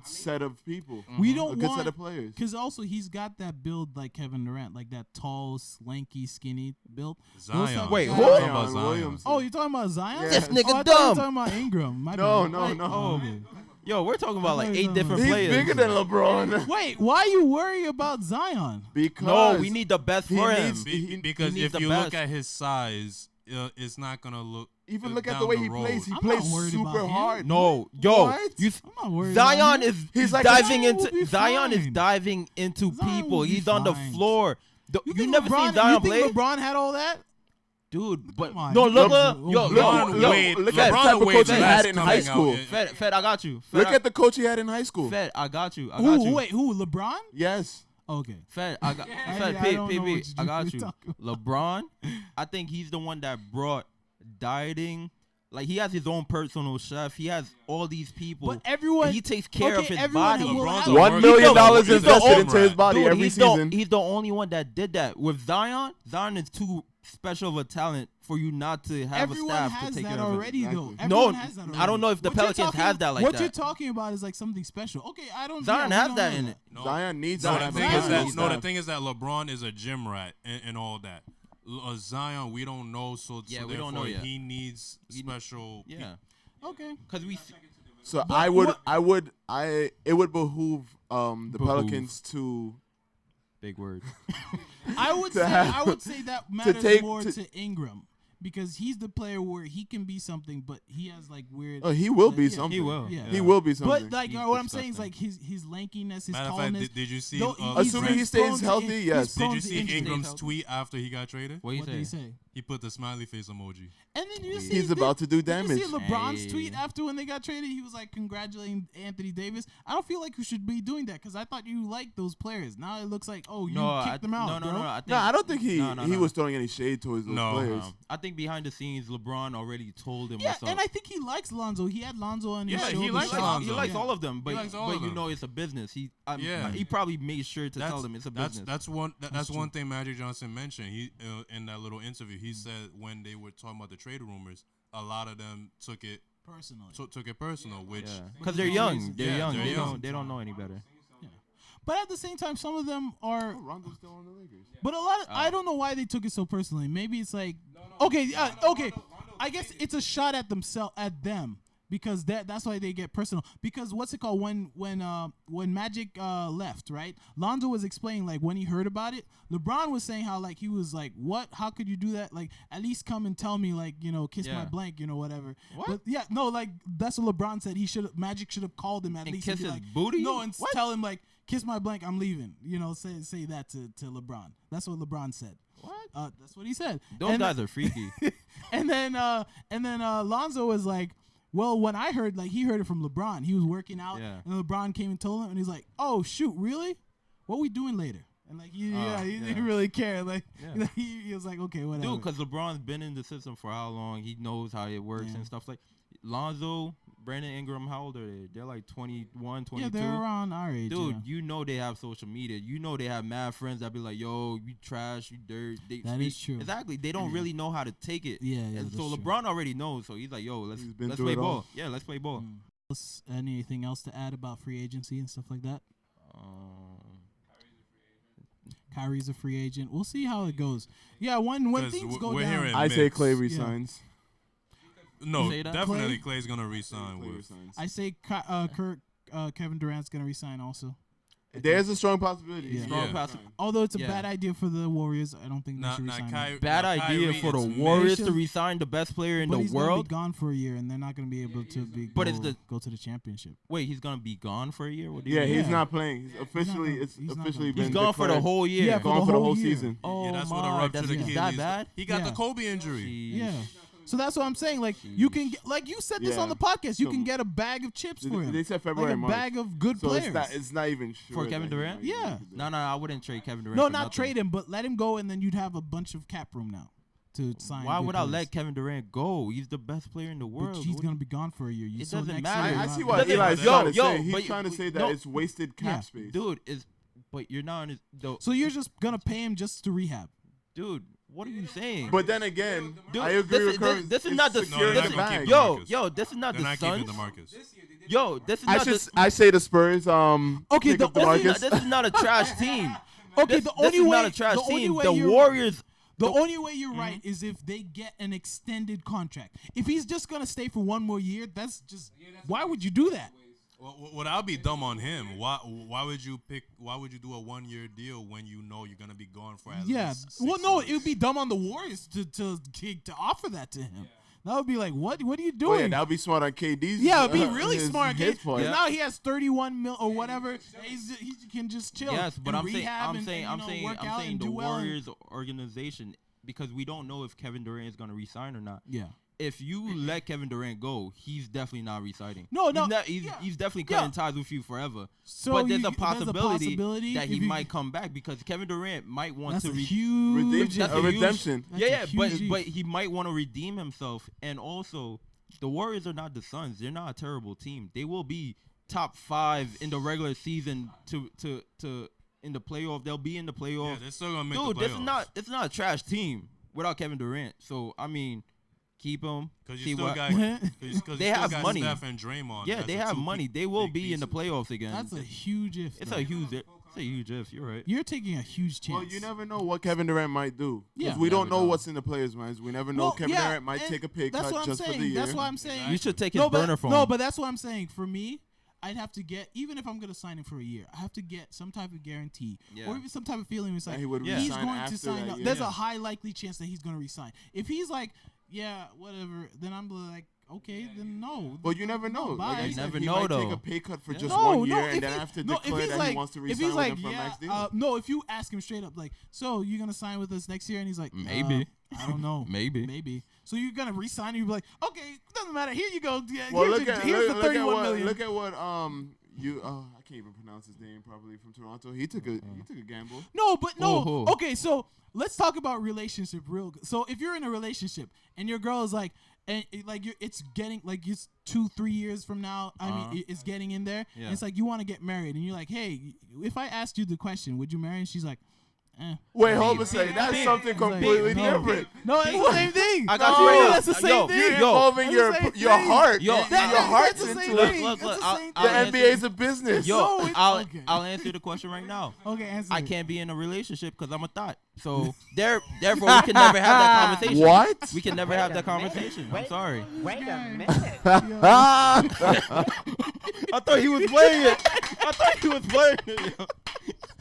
set of people, We a don't good set want of players. because also he's got that build like Kevin Durant, like that tall, lanky, skinny build. Those Zion. type of Wait, guys- who? Talking about Zion Zion. Williamson. Oh, you're talking about Zion? Yeah. This nigga oh, I thought you were dumb. talking about Ingram. My No, bad. no, Wait, no. Oh, okay. Yo, we're talking about like thought 8 you were different He's players. bigger than LeBron. Wait, why are you worried about Zion? Because No, we need the best he for him. needs- Because needs if the you best. look at his size, it's not gonna look. even look at down the way he road. plays. He I'm plays not worried about super him. hard. No, yo, What? you. I'm not worried. about Zion him. is He's like- diving Zion will be into Zion is fine. diving into Zion people. will be He's on the fine. floor. You think never LeBron, seen Zion you think play, LeBron had all that? dude. But Come on. no, look, LeBron- yo, LeBron yo, Wade- look at the LeBron type of Wade's coach he last had in high coming out school. in- Fed, I got you. Look at the coach he had in high school. Fed, I got you. I got Who? you. Wait, who? LeBron? Yes. Okay. Fed, I got. I Fed, don't P, know P, what P, you I got were you. talking LeBron, I think he's the one that brought dieting. Like he has his own personal chef. He has all these people. But everyone, and he takes care of okay, his everyone body. will LeBron's have- a $1 million He's the invested only- into his body Dude, every he's season. he's the only one that did that. With Zion, Zion is too special of a talent for you not to have Everyone a staff has to take that care of it. already, though. Exactly. Everyone No, has that I don't already. know if the What you're Pelicans talking- have that like what that. you're talking about is like something special. Okay, I don't. Zion yeah, has we don't that know in it. No. Zion needs No, that. the Zion thing is that needs no, that. the thing is that LeBron is a gym rat and all that. Zion, we don't know, so Yeah, so we don't know therefore yet. he needs special. Yeah, Okay. because we. So But it would behoove the Behoove. Pelicans to Big word. I would To say have- that matters take- more to- to Ingram because he's the player where he can be something, but he has like weird. he will be yeah, something. He will. Yeah. He will be something. But like He's what I'm saying is disgusting. like his lankiness, his Matter of tallness. fact, did you see? Though Assuming he stays prone to healthy, he's yes. prone Did you to see injury. Ingram's tweet after he got traded? What What did you he say? say? He put the smiley face emoji. And then you see He's about to do Did damage. you see LeBron's Hey. tweet after when they got traded? He was like congratulating Anthony Davis. I don't feel like you should be doing that because I thought you liked those players. Now it looks like you kicked them out. No, bro. I think, No, I don't think he No. was throwing any shade towards those No. players. I think behind the scenes, LeBron already told him Yeah, what's up. and I think he likes Lonzo. He had Lonzo on his Yeah, show. he the likes show. Lonzo. He likes Yeah. all of them, but likes all of you them. know it's a business. Yeah. He probably made sure to tell them it's a business. That's one. That's true. one thing Magic Johnson mentioned. He in that little interview, he said when they were talking about the trade rumors, a lot of them took it Personally. took it personal, which Because they're young. They're Yeah, young. they're They young. don't know any better. But at the same time, some of them are. Rondo's still on the Lakers. But a lot of I don't know why they took it so personally. Maybe it's like okay. I guess it's a shot at them because that's why they get personal. Because what's it called when Magic left, right? Lonzo was explaining like when he heard about it. LeBron was saying how like he was like, what? How could you do that? Like at least come and tell me like kiss my Yeah. blank, whatever. What? But yeah, no, like that's what LeBron said. Magic should have called him at And least kiss and be his like, booty? No, and What? tell him like kiss my blank, I'm leaving. Say that to LeBron. That's what LeBron said. What? That's what he said. Those And- guys are freaky. and then Lonzo was like, well, when I heard, like, he heard it from LeBron. He was working out, Yeah. and LeBron came and told him, and he's like, oh, shoot, really? What we doing later? And, like, he didn't really care. Like, Yeah. he was like, okay, whatever. Dude, because LeBron's been in the system for how long? He knows how it works Yeah. and stuff like. Lonzo, Brandon Ingram, how old are they? They're like 21, 22. yeah, they're around our age. Dude, yeah. you know they have social media. You know they have mad friends that be like, yo, you trash, you dirt. That is true. Exactly. They don't really know how to take it. Yeah, And that's so true. LeBron already knows. So he's like, yo, let's He's been let's through play it all. ball. Yeah, let's play ball. Anything else to add about free agency and stuff like that? Kyrie's a free agent. We'll see how it goes. Yeah, when 'Cause things we're go down. hearing- I say mix. Clay Yeah. resigns. No, say that? definitely Clay? Clay's gonna resign Clay with. resigns. I say Kevin Durant's gonna resign also. There's a strong possibility. Yeah. Strong Yeah. pass. Although it's a Yeah. bad idea for the Warriors, I don't think they Nah, should nah, resign him. Bad idea Kyrie, for the it's Warriors mid- to resign the best player in But the he's gonna world. be gone for a year, and they're not gonna be able to But it's go to the championship. Wait, he's gonna be gone for a year? What do you Yeah, mean? he's Yeah. not playing. He's officially, gonna- it's he's not officially gonna- been He's gone for the declared. whole year. Yeah, Gone for the whole year. season. Oh Yeah, that's what a my, ruptured that's Achilles. that bad? He got the Yeah. Kobe injury. Jeez. Yeah. So that's what I'm saying. Like you can get, like you said this Yeah. on the podcast, you So- can get a bag of chips for him. They said February, like a March. bag of good So players. it's not even sure. For Kevin that he Durant? might Yeah. make it No, there. I wouldn't trade Kevin Durant. No, for not nothing. trade him, but let him go, and then you'd have a bunch of cap room now to sign. Why good would I players. let Kevin Durant go? He's the best player in the world. But he's What- gonna be gone for a year. It So doesn't next matter. year I you'll see have- what Doesn't- Eli's yo, trying to yo, say. He's but- trying to say that no. it's wasted cap Yeah. space. Dude is, but you're not. So you're just gonna pay him just to rehab. Dude, what are you saying? But then again, Dude, I agree this with is- Curtis. this is It's not the- secure No, in they're the not gonna bag. keep yo, DeMarcus. yo, this is not They're the not Suns. keeping DeMarcus. Yo, this is I not should the. I say the Spurs Okay, pick the up only- DeMarcus. This is not a trash team. Okay, This, the this only is way not a trash the only team. way The you're- Warriors. The only way you're right is if they get an extended contract. If he's just gonna stay for one more year, that's just why would you do that? Well, I'll be dumb on him. Why would you do a 1-year deal when you know you're gonna be gone for at Yeah. least 6 Well, no, months? it would be dumb on the Warriors to offer that to him. That would be like, what are you Oh, yeah, doing? that would be smart on KD's. Yeah, it'd be really smart. His Because part. now he has 31 mil or whatever. He can just chill. Yes, but and I'm saying, rehab I'm and, saying, and, I'm you know, saying, work I'm out saying and the do well and- Warriors organization, because we don't know if Kevin Durant is gonna resign or not. Yeah. If you let Kevin Durant go, he's definitely not resigning. No, no, he's yeah, definitely yeah. cutting ties with you forever. So but there's a there's a possibility that if he you- might come back because Kevin Durant might want That's to a huge Redemption. That's A a huge- redemption. That's yeah, a yeah, huge if. but he might want to redeem himself, and also the Warriors are not the Suns. They're not a terrible team. They will be top 5 in the regular season to in the playoff. They'll be in the Yeah, playoff. they're still gonna make Dude, the playoffs. this is not a trash team without Kevin Durant. So I mean, keep him. Because see you still what- got, cause They you still have got money. Steph and Draymond. Yeah, as they the have two money. big They will be in the pieces. playoffs again. That's a huge if. It's though. a huge if. It's a huge if. You're right. You're taking a huge chance. Well, you never know what Kevin Durant might do. Yeah. Yeah, we don't Never know know. what's in the players' minds. We never know. Well, Kevin yeah, Durant might and take a pay that's cut what I'm just saying. for the year. That's what I'm saying. You should take his no, burner but, phone. No, but that's what I'm saying. For me, I'd have to get, even if I'm going to sign him for a year, I have to get some type of guarantee Yeah. or even some type of feeling. It's like, That he would he's resign going after to sign that up. year. There's Yeah. a high likely chance that he's going to resign. If he's like, yeah, whatever, then I'm like, okay, then no. Well, you never know. Bye. Like I You said, never he know, might take though. a pay cut for Yeah. just No, one year no, and if then he- have to no, if declare he's that like- he wants to if resign he's with like, them for yeah, max deal. no, if you ask him straight up, like, so you're gonna sign with us next year, and he's like, Maybe. I don't know, Maybe. maybe. So you're gonna resign, and you're like, okay, doesn't matter. Here you go. Yeah, Well, here's look the, at here's the look, 31 million. look at what I can't even pronounce his name properly from Toronto. He took a gamble. No, but no. Who? Okay, so let's talk about relationship real good. So if you're in a relationship and your girl is like, and it's getting like it's 2-3 years from now. I mean, it's getting in there. Yeah. And it's like you want to get married, and you're like, hey, if I asked you the question, would you marry? And she's like, Wait, hold a second. That's Big. something completely no. different. No, it's the same thing. I got No, you right now. that's the same Yo, thing. You're Yo, involving that's your the same your thing. heart. Yo, your that's heart's the same into thing. it. Look, That's the I'll- same I'll The thing. NBA is a business. Yo, No, it's- okay. I'll answer the question right now. Okay, answer I it. can't be in a relationship because I'm a thought. So therefore, we can never have that conversation. What? We can never have that conversation. I'm sorry. Wait a minute. I thought he was playing it. I thought he was playing it. Yo.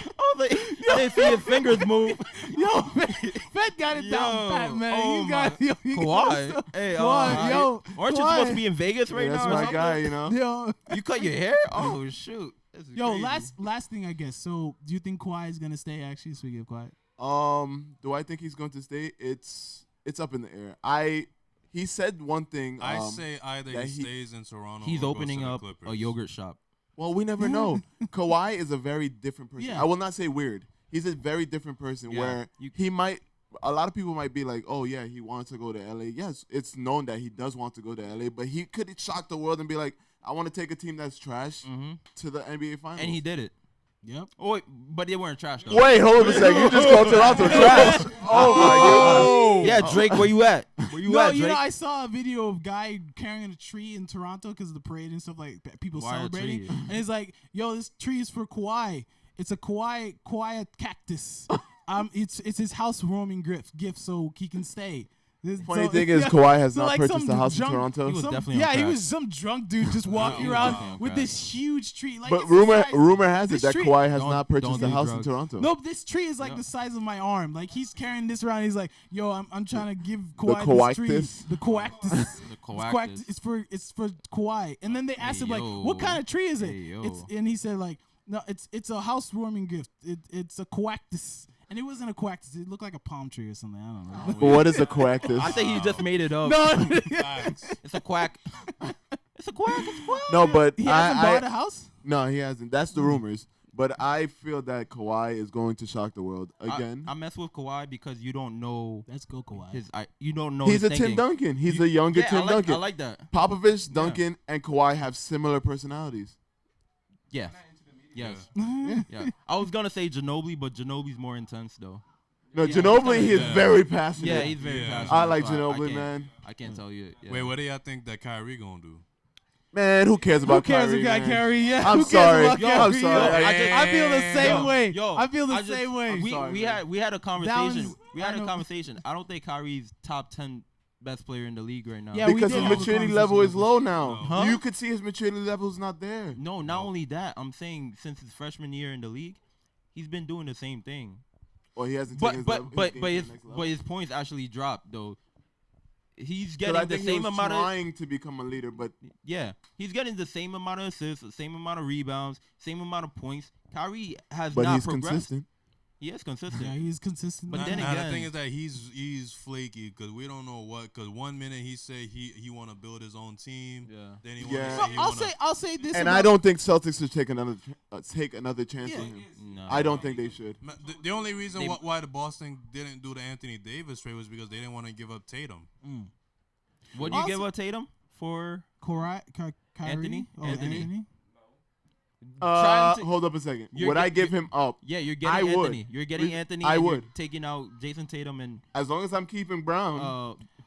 I was like, I didn't see his fingers move. Yo, Fed got it down Yo, pat, man. oh You got yo, you Kawhi. got Hey, Kawhi, yo, aren't you Kawhi. supposed to be in Vegas right Yeah, that's now? or my something? guy, you know. Yo, You cut your hair? Oh shoot. This is yo, crazy. last thing I guess. So, do you think Kawhi is gonna stay? Actually, speaking of Kawhi, Do I think he's going to stay? It's up in the air. He said one thing. I say either that he he- stays in Toronto. He's or goes opening to the up Clippers. a yogurt shop. Well, we never know. Kawhi is a very different person. Yeah. I will not say weird. He's a very different person Yeah. where he might. A lot of people might be like, "Oh yeah, he wants to go to LA." Yes, it's known that he does want to go to LA, but he could shock the world and be like, "I want to take a team that's trash to the NBA Finals." And he did it. yep. Oh, wait, but they weren't trash though. Wait, hold a second. You just called Toronto trash. Oh my god. Yeah, Drake, where you at? Where you No, at, you Drake? know, I saw a video of guy carrying a tree in Toronto because of the parade and stuff like people Why a celebrating, tree? and it's like, yo, this tree is for Kawhi. It's a Kawhi cactus. It's his housewarming gift, so he can stay. Funny thing is, Kawhi has not like purchased a house in drunk- Toronto. He was definitely on yeah, he crack. was some drunk dude just walking he was around definitely on with crack. this huge tree. Like, But it's the size- rumor has it this that tree- Kawhi has Don't- not don't purchased a do house in drugs. Toronto. No, this tree is like Yeah. the size of my arm. Like he's carrying this around. He's like, "Yo, I'm trying to give The Kawhi this tree. coactus? The coactus. The coactus. It's for Kawhi." And then they asked Hey, him like, yo. "What kind of tree is it?" Hey, yo. And he said like, "No, it's a housewarming gift. It's a coactus." And it wasn't a coactus. It looked like a palm tree or something. I don't know. But what is a coactus? I think he just made it up. No, Facts. It's a quack. It's a quack. It's a quack. No, but he hasn't bought a house. no, he hasn't. That's the rumors. But I feel that Kawhi is going to shock the world again. I mess with Kawhi because you don't know Let's go, Kawhi. you don't know He's his a Tim thinking. Duncan. He's a younger Yeah, Tim Duncan. I like that. Popovich, Duncan, and Kawhi have similar personalities. Yeah. Yes. Yeah. Yeah. I was gonna say Ginobili, but Ginobili's more intense though. No, Yeah, Ginobili, he is yeah. very passionate. Yeah, he's very Yeah. passionate. I like so Ginobili, can't- man. I can't tell you. Yeah. Wait, what do y'all think that Kyrie gonna do? Man, who cares about Who cares Kyrie, about man? Kyrie? Yeah, I'm who cares sorry. about Yo, Kyrie? I'm sorry. Yo, I I feel the same way. Yo, I feel the I just- same way. We sorry, we man. had a conversation. was- We had I a know. conversation. I don't think Kyrie's top 10 best player in the league right now. Yeah, we Because did his have a maturity level is conversation. low now. Huh? You could see his maturity level is not there. No, not only that. I'm saying since his freshman year in the league, he's been doing the same thing. Or he hasn't But taken his but level- but game but to his the next level. but his points actually dropped though. He's 'Cause getting I the think he same was amount of trying to become a leader, but yeah. He's getting the same amount of assists, the same amount of rebounds, same amount of points. Kyrie has not he's progressed. consistent. He is consistent. Yeah, he's consistent. But Nah, then nah, the again- thing is that he's flaky because we don't know what. Because one minute he say he want to build his own team. Yeah. Then he Yeah. want to. Well, I'll say this. And about- I don't think Celtics should take another chance Yeah. on him. No. I don't think they should. The only reason They- why the Boston didn't do the Anthony Davis trade was because they didn't want to give up Tatum. Would you give Also- up Tatum for Kyrie? Anthony? Oh, Anthony? Uh, Trying to- hold up a second. You're Would I get- give him up? Yeah, you're I getting would. Anthony. You're getting Re- Anthony. I and you're would. taking out Jason Tatum and. As long as I'm keeping Brown,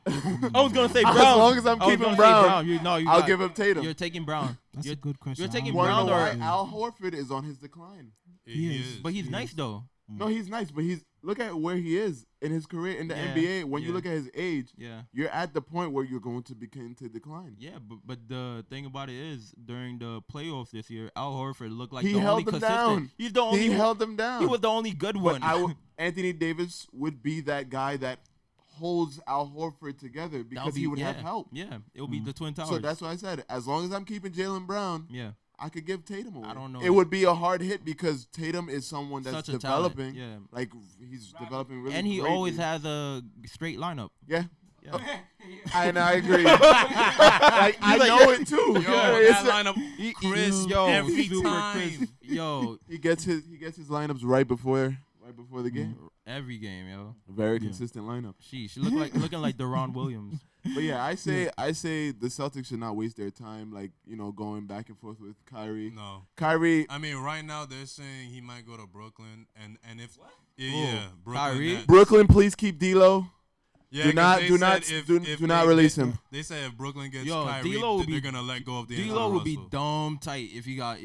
I was gonna say As Brown. long as I'm I was keeping gonna say Brown, You I'll give him Tatum. You're taking Brown. That's You're- a good question. you're taking I don't Wanna Brown know or- why know. Al Horford is on his decline? He is. But he's nice though. No, he's nice, but look at where he is in his career in the Yeah, NBA. When you yeah. look at his age, Yeah. you're at the point where you're going to begin to decline. Yeah, but the thing about it is during the playoffs this year, Al Horford looked like He the held only them consistent. down. He's the only. He held them down. He was the only good one. But Anthony Davis would be that guy that holds Al Horford together That'll because be- he would yeah, have help. Yeah, it'll be the Twin Towers. So that's why I said, as long as I'm keeping Jalen Brown, yeah. I could give Tatum away. I don't know It if- would be a hard hit because Tatum is someone that's Such a talent, developing. yeah. Like he's developing really. And he greatly. always has a straight lineup. Yeah. Yeah. And I agree. Like, I know it too. Yo, It's that a- lineup, Chris, Yo, every super time. crisp. Yo, he gets his lineups right before the game. every game, yo. Very consistent lineup. Sheesh, looking like Deron Williams. But yeah, I say the Celtics should not waste their time, like, going back and forth with Kyrie. No. Kyrie, I mean, right now they're saying he might go to Brooklyn, and if yeah, Brooklyn. Kyrie? that- Brooklyn, please keep D'Lo. yeah, do 'cause not- they do not- said do- if do not they release get- him. They say if Brooklyn gets Yo, Kyrie, D'Lo would they're be- gonna let go of the D'Lo would be dumb tight if he got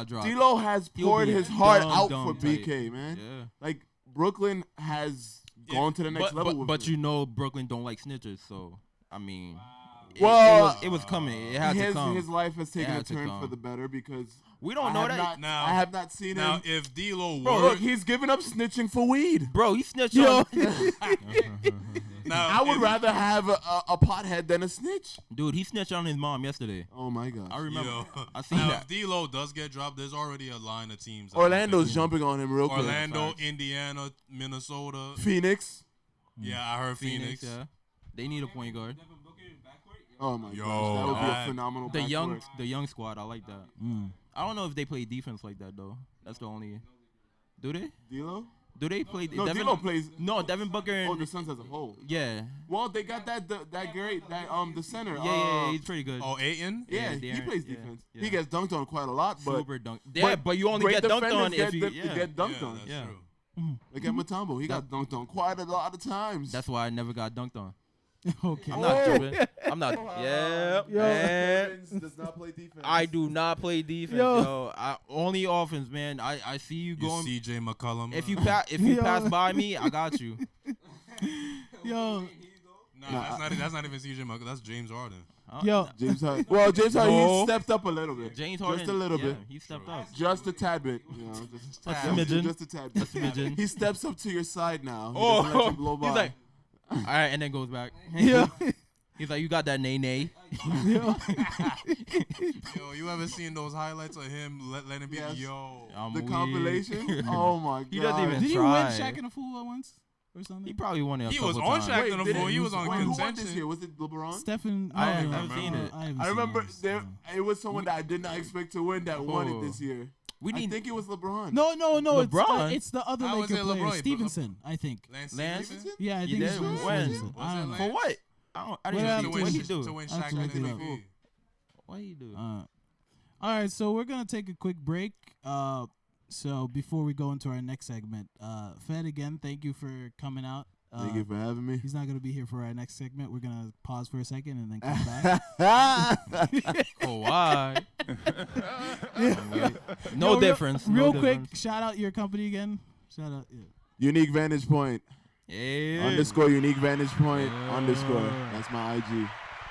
dropped. D'Lo has He'll poured be his heart dumb, out dumb for tight. BK, man. Yeah. Like Brooklyn has gone to the next level. with But him. you know Brooklyn don't like snitches, so I mean, Well, it was coming. It had to come. his life has taken a had to turn come. for the better because We don't I know have that. not- Now- I have not seen Now, him. if D'Lo Bro, were, look, he's giving up snitching for weed. Bro, he snitched Yo. on. now I would if- rather have a pothead than a snitch. Dude, he snitched on his mom yesterday. Oh my gosh. I remember. Yo. I seen Now, that. if D'Lo does get dropped, there's already a line of teams. that Orlando's think- jumping on him real quick. Orlando, Facts. Indiana, Minnesota. Phoenix. Yeah, I heard Phoenix. Yeah. They need a point guard. Oh my Yo, gosh, that would be a that- phenomenal. The backcourt. young squad. I like that. I don't know if they play defense like that though. That's the only. Do they? D'Lo. Do they play? No, D'Lo plays. No, Devin Booker. And, Oh, the Suns as a whole. yeah. Well, they got that great the center. Yeah, he's pretty good. Oh, Aiton? Yeah, Yeah, he Darren, plays yeah, defense. yeah. He gets dunked on quite a lot, but Super dunk. Yeah, but you only great get dunked defenders on if get you. the- Yeah. get dunked Yeah, on. that's Yeah. true. Look at Mutombo. He got dunked on quite a lot of times. That's why I never got dunked on. Okay. I'm not tripping. I'm not. Yeah. Evans does not play defense. I do not play defense, Yo. yo. Only offense, man. I see you You going. CJ McCollum. If you pass Yo. by me, I got you. Yo, Nah, that's not even CJ Michael. That's James Harden. Yo, James Harden. Well, James Harden, No. he stepped up a little bit. James Harden, just a little bit. He stepped up. Just a tad bit, just A smidgen. Just a tad bit. smidgen. He steps up to your side now. He doesn't let you blow by. He's like, all right, and then goes back. yeah. He's like, you got that nay. Yo. Yo, you ever seen those highlights of him letting be? Yes. Yo, I'm The weak. compilation? Oh my god. He doesn't even Did he win try. Shaq and a Fool once or something? He probably won it a he couple was on times. Shaq and did a Fool. it- He was on wait, who won this contention. year? Was it LeBron? Stephen. I no, haven't seen it. haven't I seen remember it. there. It was someone that I did not expect to win that won it this year. We I need think it was LeBron. No. LeBron? It's the other I would Laker say player, LeBron, but- Stevenson. I think. Lance Lance? Stevenson? Yeah, I You think it's did? Stevenson. When? I don't Was know. it For what? I What didn't happened see to what he him? do. To win I have Shaq to and look it up. MVP. What he do? All right, so we're gonna take a quick break. So before we go into our next segment, Fed, again, thank you for coming out. Thank you for having me. He's not gonna be here for our next segment. We're gonna pause for a second and then come back. Oh, why? No Yo, difference. Real no quick, difference. shout out your company again. Shout out. Yeah. Unique Vantage Point. Yeah. Underscore Unique Vantage Point. Yeah. Underscore. That's my IG.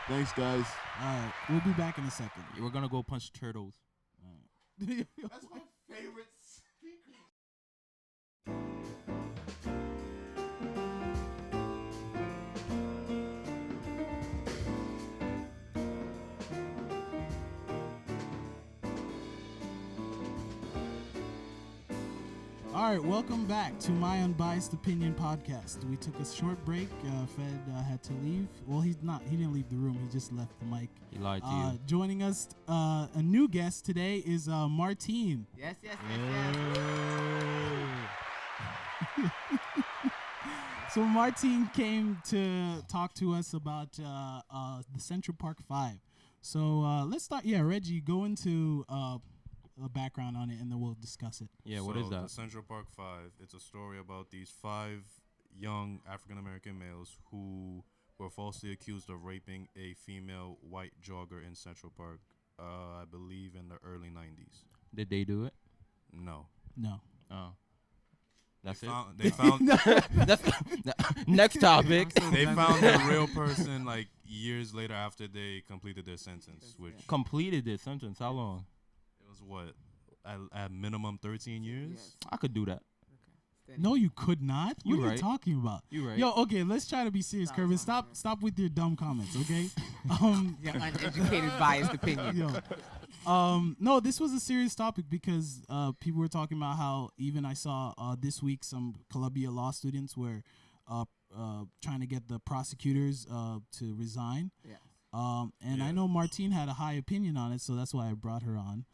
Thanks, guys. All right, we'll be back in a second. We're gonna go punch turtles. That's my favorite. All right, welcome back to my Unbiased Opinion podcast. We took a short break. Fed had to leave. Well, he's not. He didn't leave the room. He just left the mic. He lied to you. Joining us, a new guest today is Martine. Yes. So Martine came to talk to us about the Central Park 5. So let's start. Yeah, Reggie, go into a background on it, and then we'll discuss it. Yeah, what is So, that? The Central Park 5. It's a story about these 5 young African American males who were falsely accused of raping a female white jogger in Central Park. I believe in the early 90s. Did they do it? No. No. Oh. That's it. They found That's next topic. they found the real person like years later after they completed their sentence, which Completed this sentence. How long? it was what at minimum 13 years. I could do that. No, you could not. You What are you right. talking about? You right. Yo, okay, let's try to be serious, Kervin. Stop with your dumb comments, okay? Your uneducated, biased opinion. Yo. No, this was a serious topic because people were talking about how even I saw this week some Columbia law students were trying to get the prosecutors to resign. Yes. And I know Martine had a high opinion on it, so that's why I brought her on.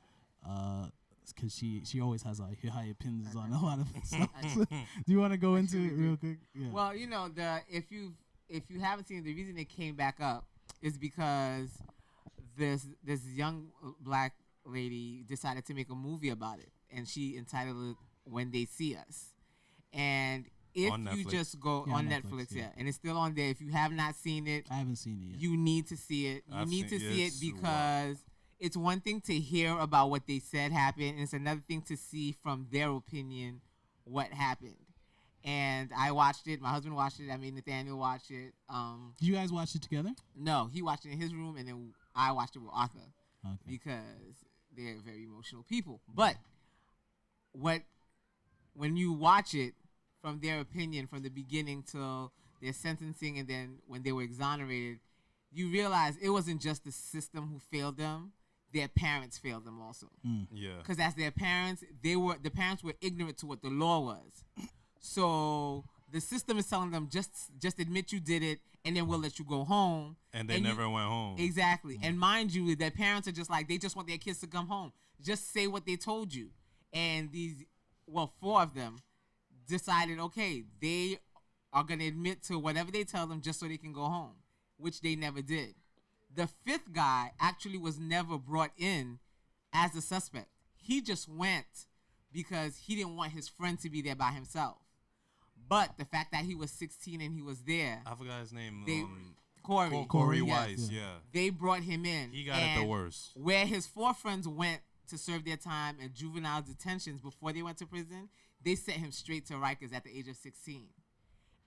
Because she always has high opinions on a lot of stuff. Do you want to go into it real quick? Yeah. Well, if you haven't seen it, the reason it came back up is because this young black lady decided to make a movie about it, and she entitled it "When They See Us." And if On you Netflix. just go Yeah, on Netflix, Netflix, yeah. and it's still on there. If you have not seen it, I haven't seen it yet. you need to see it. You I've need to seen- see it it's because it's one thing to hear about what they said happened, and it's another thing to see from their opinion what happened. And I watched it. My husband watched it. I made Nathaniel watch it. Did you guys watch it together? No, he watched it in his room, and then I watched it with Arthur Okay. because they're very emotional people. But when you watch it from their opinion from the beginning till their sentencing, and then when they were exonerated, you realize it wasn't just the system who failed them; their parents failed them also. Yeah. Because as their parents, the parents were ignorant to what the law was. So the system is telling them just admit you did it, and then we'll let you go home. And they you- never went home. Exactly. And mind you, their parents are just like, they just want their kids to come home. Just say what they told you. And four of them decided, okay, they are going to admit to whatever they tell them just so they can go home, which they never did. The 5th guy actually was never brought in as a suspect. He just went because he didn't want his friend to be there by himself. But the fact that he was 16 and he was there, I forgot his name. Corey. Corey yes. Weiss. Yeah. They brought him in. He got it the worst. Where his 4 friends went to serve their time in juvenile detentions before they went to prison, they sent him straight to Rikers at the age of 16.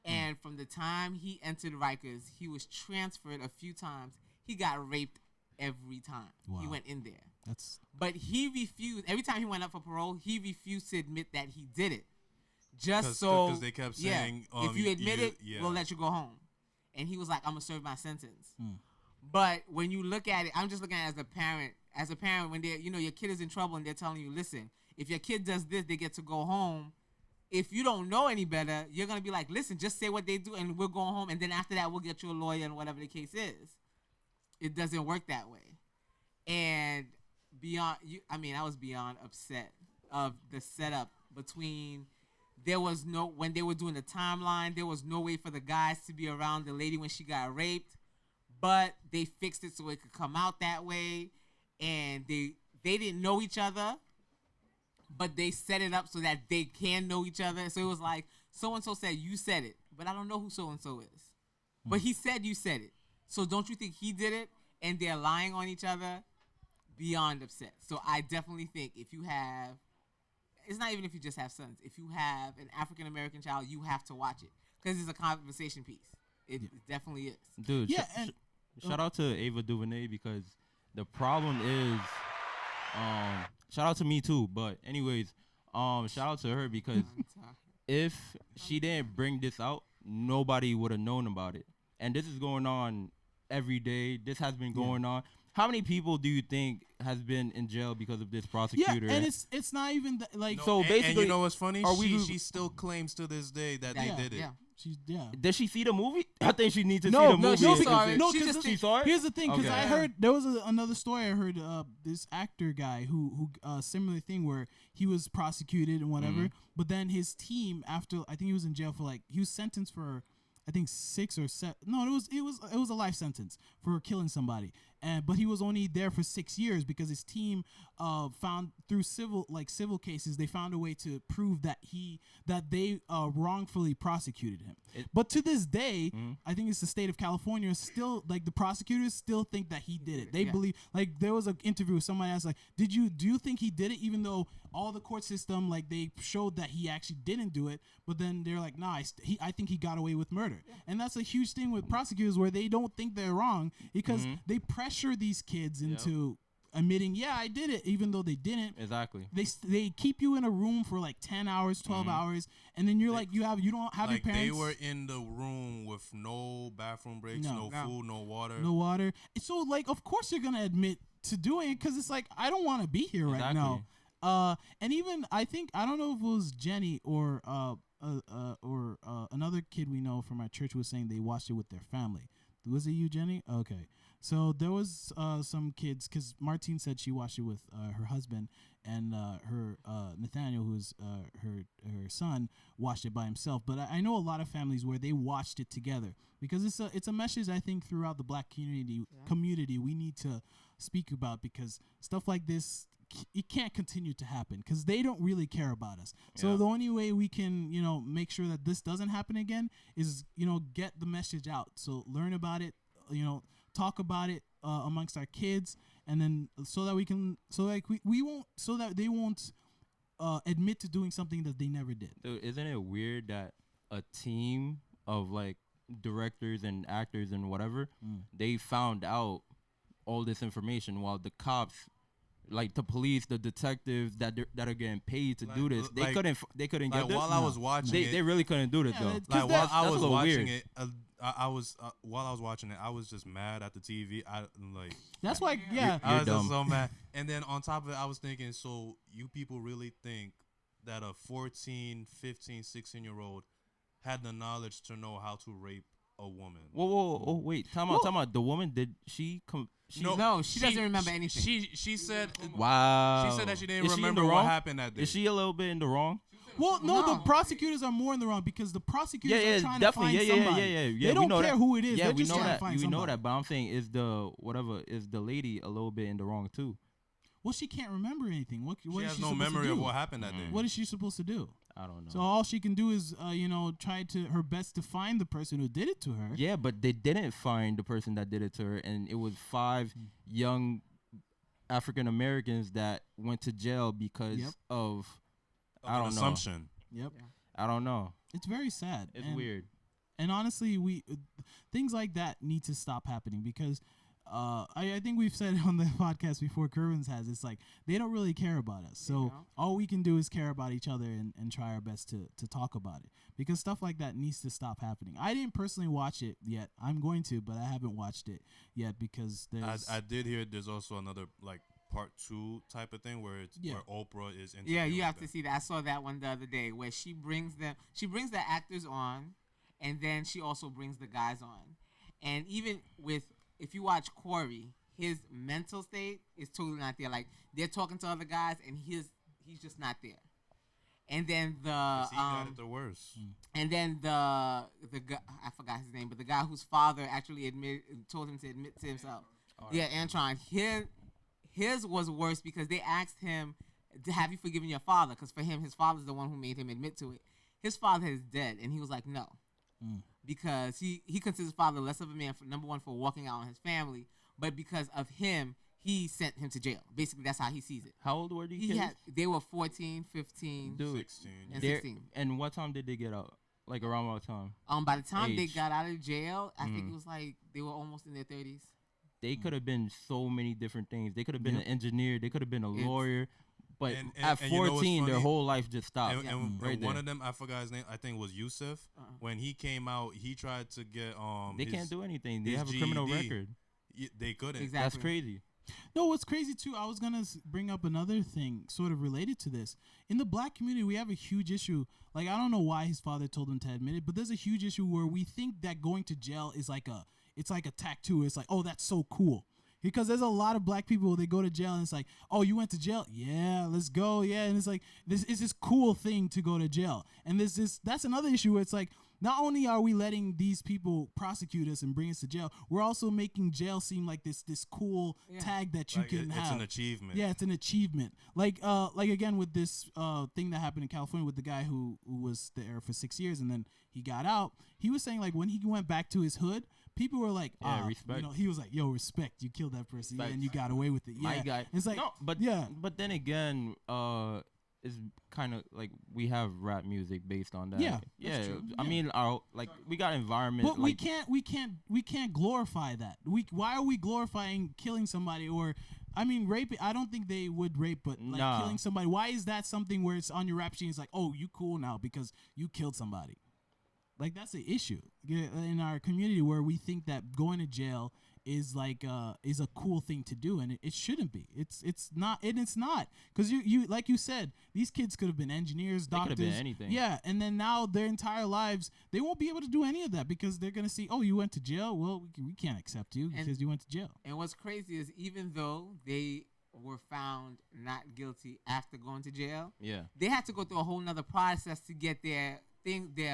And from the time he entered Rikers, he was transferred a few times. He got raped every time he went in there. But he refused. Every time he went up for parole, he refused to admit that he did it. Just so, because they kept saying, if you admit it, we'll let you go home. And he was like, I'm gonna serve my sentence. But when you look at it, I'm just looking at it as a parent. As a parent, when they're, your kid is in trouble and they're telling you, listen, if your kid does this, they get to go home. If you don't know any better, you're gonna be like, listen, just say what they do and we'll go home. And then after that, we'll get you a lawyer and whatever the case is. It doesn't work that way. And I was beyond upset of the setup between. When they were doing the timeline, there was no way for the guys to be around the lady when she got raped, but they fixed it so it could come out that way. And they didn't know each other, but they set it up so that they can know each other. So it was like, so-and-so said, you said it, but I don't know who so-and-so is. But he said you said it. So don't you think he did it? And they're lying on each other? Beyond upset. So I definitely think if you have, it's not even if you just have sons. If you have an African-American child, you have to watch it. Because it's a conversation piece. It definitely is. Dude, shout out to Ava DuVernay because the problem is, shout out to me too. But anyways, shout out to her because if she didn't bring this out, nobody would have known about it. And this is going on every day. This has been going on. How many people do you think has been in jail because of this prosecutor? Yeah, and it's not even like. No, so basically, and you know what's funny? She still claims to this day that they did it. Yeah. Did she see the movie? I think she needs to see the movie. She saw it. Here's the thing, because I heard there was another story. I heard this actor guy who similar thing where he was prosecuted and whatever, but then his team after I think he was in jail for he was sentenced for I think 6 or 7. No, it was a life sentence for killing somebody, but he was only there for 6 years because his team found through civil cases they found a way to prove that they wrongfully prosecuted him. But to this day, I think it's the state of California still the prosecutors still think that he did it. They believe there was an interview with somebody asked do you think he did it, even though all the court system they showed that he actually didn't do it, but then they're like, nah, I think he got away with murder. And that's a huge thing with prosecutors where they don't think they're wrong because they pressure these kids into admitting, I did it, even though they didn't. Exactly. They keep you in a room for 10 hours, 12 hours, and then you're you don't have your parents. They were in the room with no bathroom breaks, no food, no water. No water. So of course you're gonna admit to doing it because it's I don't want to be here right now. And even I don't know if it was Jenny or another kid we know from our church was saying they watched it with their family. Was it you, Jenny? Okay. So there was some kids because Martine said she watched it with her husband and her Nathaniel, who's her son, watched it by himself. But I know a lot of families where they watched it together because it's a message I think throughout the Black community we need to speak about because stuff like this. It can't continue to happen because they don't really care about us. So the only way we can, make sure that this doesn't happen again is, get the message out. So learn about it, talk about it amongst our kids, and then so that we can, they won't admit to doing something that they never did. Dude, isn't it weird that a team of directors and actors and whatever, they found out all this information while the cops. The police, the detectives that are getting paid to do this, they couldn't get this. While I was watching it, they really couldn't do this though. While I was watching it, while I was watching it, I was just mad at the TV. That's why, I was just so mad. And then on top of it, I was thinking, so you people really think that a 14, 15, 16-year-old had the knowledge to know how to rape a woman? Whoa, wait, time out. The woman, did she come? No, she doesn't remember anything. She said, wow. She said that she didn't remember what happened that day. Is she a little bit in the wrong? Well, no, the prosecutors are more in the wrong because the prosecutors are trying to find somebody. They don't care who it is. Yeah, They're just trying to find somebody. We know that, but I'm saying is the lady a little bit in the wrong too? Well, she can't remember anything. What she is has she no supposed memory to do? of what happened that day. What is she supposed to do? I don't know. So all she can do is, try her best to find the person who did it to her. Yeah, but they didn't find the person that did it to her, and it was 5 young African Americans that went to jail because of I don't know. Assumption. Yep. I don't know. It's very sad. It's weird. And honestly, things like that need to stop happening because I think we've said on the podcast before, Curvins has, it's like they don't really care about us. So all we can do is care about each other and try our best to talk about it, because stuff like that needs to stop happening. I didn't personally watch it yet. I'm going to, but I haven't watched it yet because there's... I did hear there's also another like part 2 type of thing where it's where Oprah is Yeah, you have to see that. I saw that one the other day where she brings the actors on, and then she also brings the guys on. And even with, if you watch Corey, his mental state is totally not there. Like, they're talking to other guys, and he's just not there. And then he got it the worst. And then the guy, I forgot his name, but the guy whose father actually told him to admit to himself. Yeah, Antron. His was worse because they asked him, have you forgiven your father? Because for him, his father's the one who made him admit to it. His father is dead, and he was like, no. Because he considers his father less of a man, for number one, for walking out on his family, but because of him, he sent him to jail. Basically, that's how he sees it. How old were these kids? They were 14, 15, 16. and 16. And what time did they get out? Like around what time? By the time they got out of jail, I think it was like they were almost in their 30s. They could have been so many different things. They could have been an engineer. They could have been a lawyer. But at 14, their whole life just stopped. And one of them, I forgot his name. I think it was Yusuf. When he came out, he tried to get They can't do anything. They have a criminal record. They couldn't. Exactly. That's crazy. No, what's crazy too, I was gonna bring up another thing sort of related to this. In the black community, we have a huge issue. Like, I don't know why his father told him to admit it, but there's a huge issue where we think that going to jail is like it's like a tattoo. It's like, oh, that's so cool. Because there's a lot of black people, they go to jail and it's like, oh, you went to jail? Yeah, let's go. Yeah. And it's like, this is this cool thing to go to jail. And that's another issue where it's like, not only are we letting these people prosecute us and bring us to jail, we're also making jail seem like this cool tag that you can have. It's an achievement. Yeah, it's an achievement. Like again with this thing that happened in California with the guy who was there for 6 years and then he got out. He was saying like when he went back to his hood, people were like, respect. You know, he was like, yo, respect. You killed that person, and you got away with it. Yeah, my guy. It's like, no, but but then again, it's kind of like we have rap music based on that. Yeah, yeah. I mean, we got environment, but like, we can't glorify that. Why are we glorifying killing somebody or? I mean, rape. I don't think they would rape, but like killing somebody. Why is that something where it's on your rap sheet? It's like, oh, you cool now because you killed somebody. Like, that's the issue in our community where we think that going to jail is like is a cool thing to do, and it shouldn't be. It's not, and it's not, because you like you said, these kids could have been engineers, doctors, they could have been anything. Yeah, and then now their entire lives they won't be able to do any of that because they're gonna see, oh, you went to jail. Well, we can't accept you because you went to jail. And what's crazy is even though they were found not guilty after going to jail, they had to go through a whole nother process to get their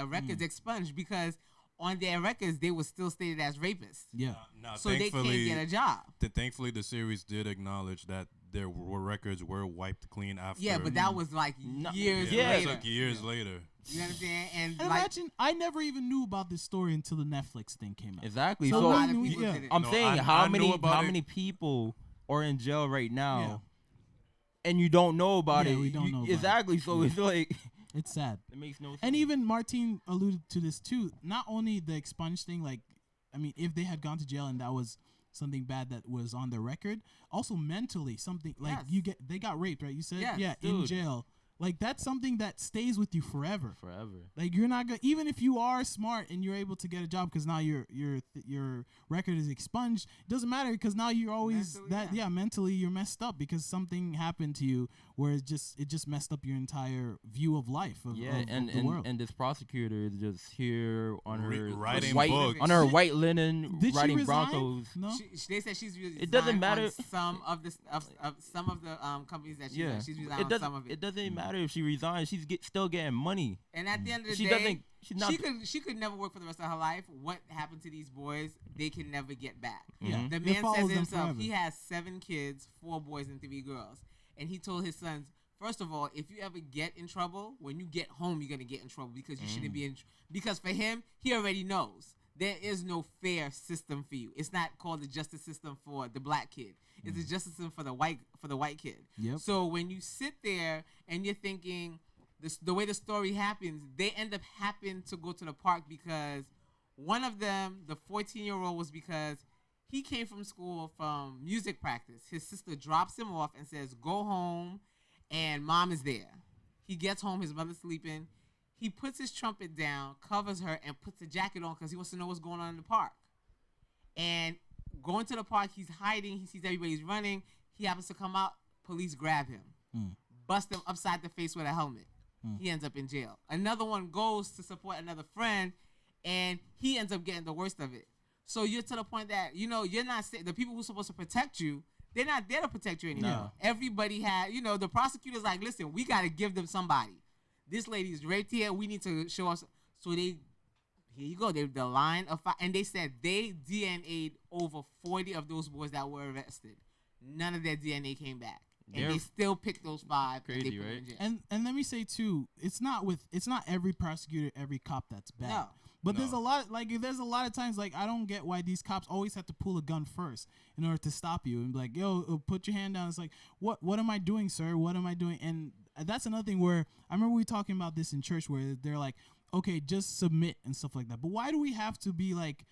records expunged because on their records they were still stated as rapists. Yeah. So they can't get a job. Thankfully, the series did acknowledge that their records were wiped clean after. Yeah, but that was like years later. It was like years later. You understand? And imagine, I never even knew about this story until the Netflix thing came out. Exactly. So a lot of people did it. I'm saying how many people are in jail right now, and you don't know about it. We don't know about exactly. It. So it's like. It's sad. It makes no sense. And even Martine alluded to this too. Not only the expunge thing, like, I mean, if they had gone to jail and that was something bad that was on their record, also mentally something like they got raped, right? You said, in jail. Like, that's something that stays with you forever. Like, you're not gonna, even if you are smart and you're able to get a job because now your record is expunged, it doesn't matter because now you're always mentally you're messed up because something happened to you where it just messed up your entire view of life of the world. And this prosecutor is just here on her writing books. On her white linen writing Broncos. No, they said she's it doesn't matter some of the companies that she's resigned on some of it. It doesn't matter if she resigns, she's still getting money. And at the end of the day, she could never work for the rest of her life. What happened to these boys, they can never get back. Yeah. The man says himself, he has 7 kids, 4 boys and 3 girls. And he told his sons, first of all, if you ever get in trouble, when you get home, you're going to get in trouble because you shouldn't be in because for him, he already knows. There is no fair system for you. It's not called the justice system for the black kid. It's the justice system for the white kid. Yep. So when you sit there and you're thinking the way the story happens, they end up having to go to the park because One of them, the 14-year-old, was because he came from school from music practice. His sister drops him off and says, "Go home," and mom is there. He gets home, his mother's sleeping. He puts his trumpet down, covers her, and puts a jacket on because he wants to know what's going on in the park. And going to the park, he's hiding. He sees everybody's running. He happens to come out. Police grab him, bust him upside the face with a helmet. He ends up in jail. Another one goes to support another friend, and he ends up getting the worst of it. So you're to the point that, you're not the people who are supposed to protect you, they're not there to protect you anymore. No. Everybody had, the prosecutor's like, listen, we got to give them somebody. This lady's raped here. We need to show us. So here you go. They the line of fire, and they said they DNA'd over 40 of those boys that were arrested. None of their DNA came back. And they still picked those 5. Crazy, and they put right? them in jail. And let me say too, it's not every prosecutor, every cop that's bad. No. But there's a lot of times I don't get why these cops always have to pull a gun first in order to stop you and be like, yo, put your hand down. It's like, what am I doing, sir? What am I doing? And that's another thing where I remember we talking about this in church where they're like, okay, just submit and stuff like that. But why do we have to be like,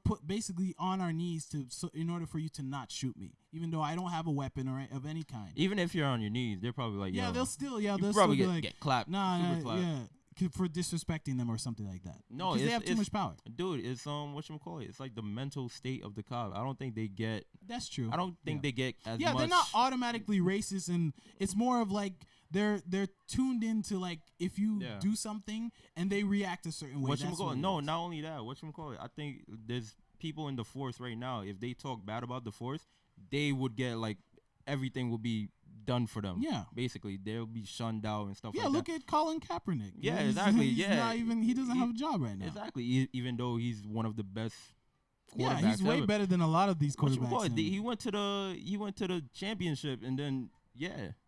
put basically on our knees in order for you to not shoot me, even though I don't have a weapon or of any kind? Even if you're on your knees, they're probably like, Yeah, yo, they'll still probably be like, get clapped. Nah, super clapped. yeah, for disrespecting them or something like that. No, because they have too much power. Dude, it's whatchamacallit? It's like the mental state of the cop. I don't think they get. That's true. I don't think they get as much. Yeah, they're not automatically racist, and it's more of like they're tuned into like if you do something and they react a certain way. Whatchamacallit? No, not only that. Whatchamacallit? I think there's people in the force right now. If they talk bad about the force, they would get like everything will be done for them. Yeah, basically they'll be shunned out and stuff. Yeah, like that. look at Colin Kaepernick. Yeah, exactly. He's not even. He doesn't have a job right now. Exactly. Even though he's one of the best. Yeah, he's way better than a lot of these quarterbacks. He went to the championship and then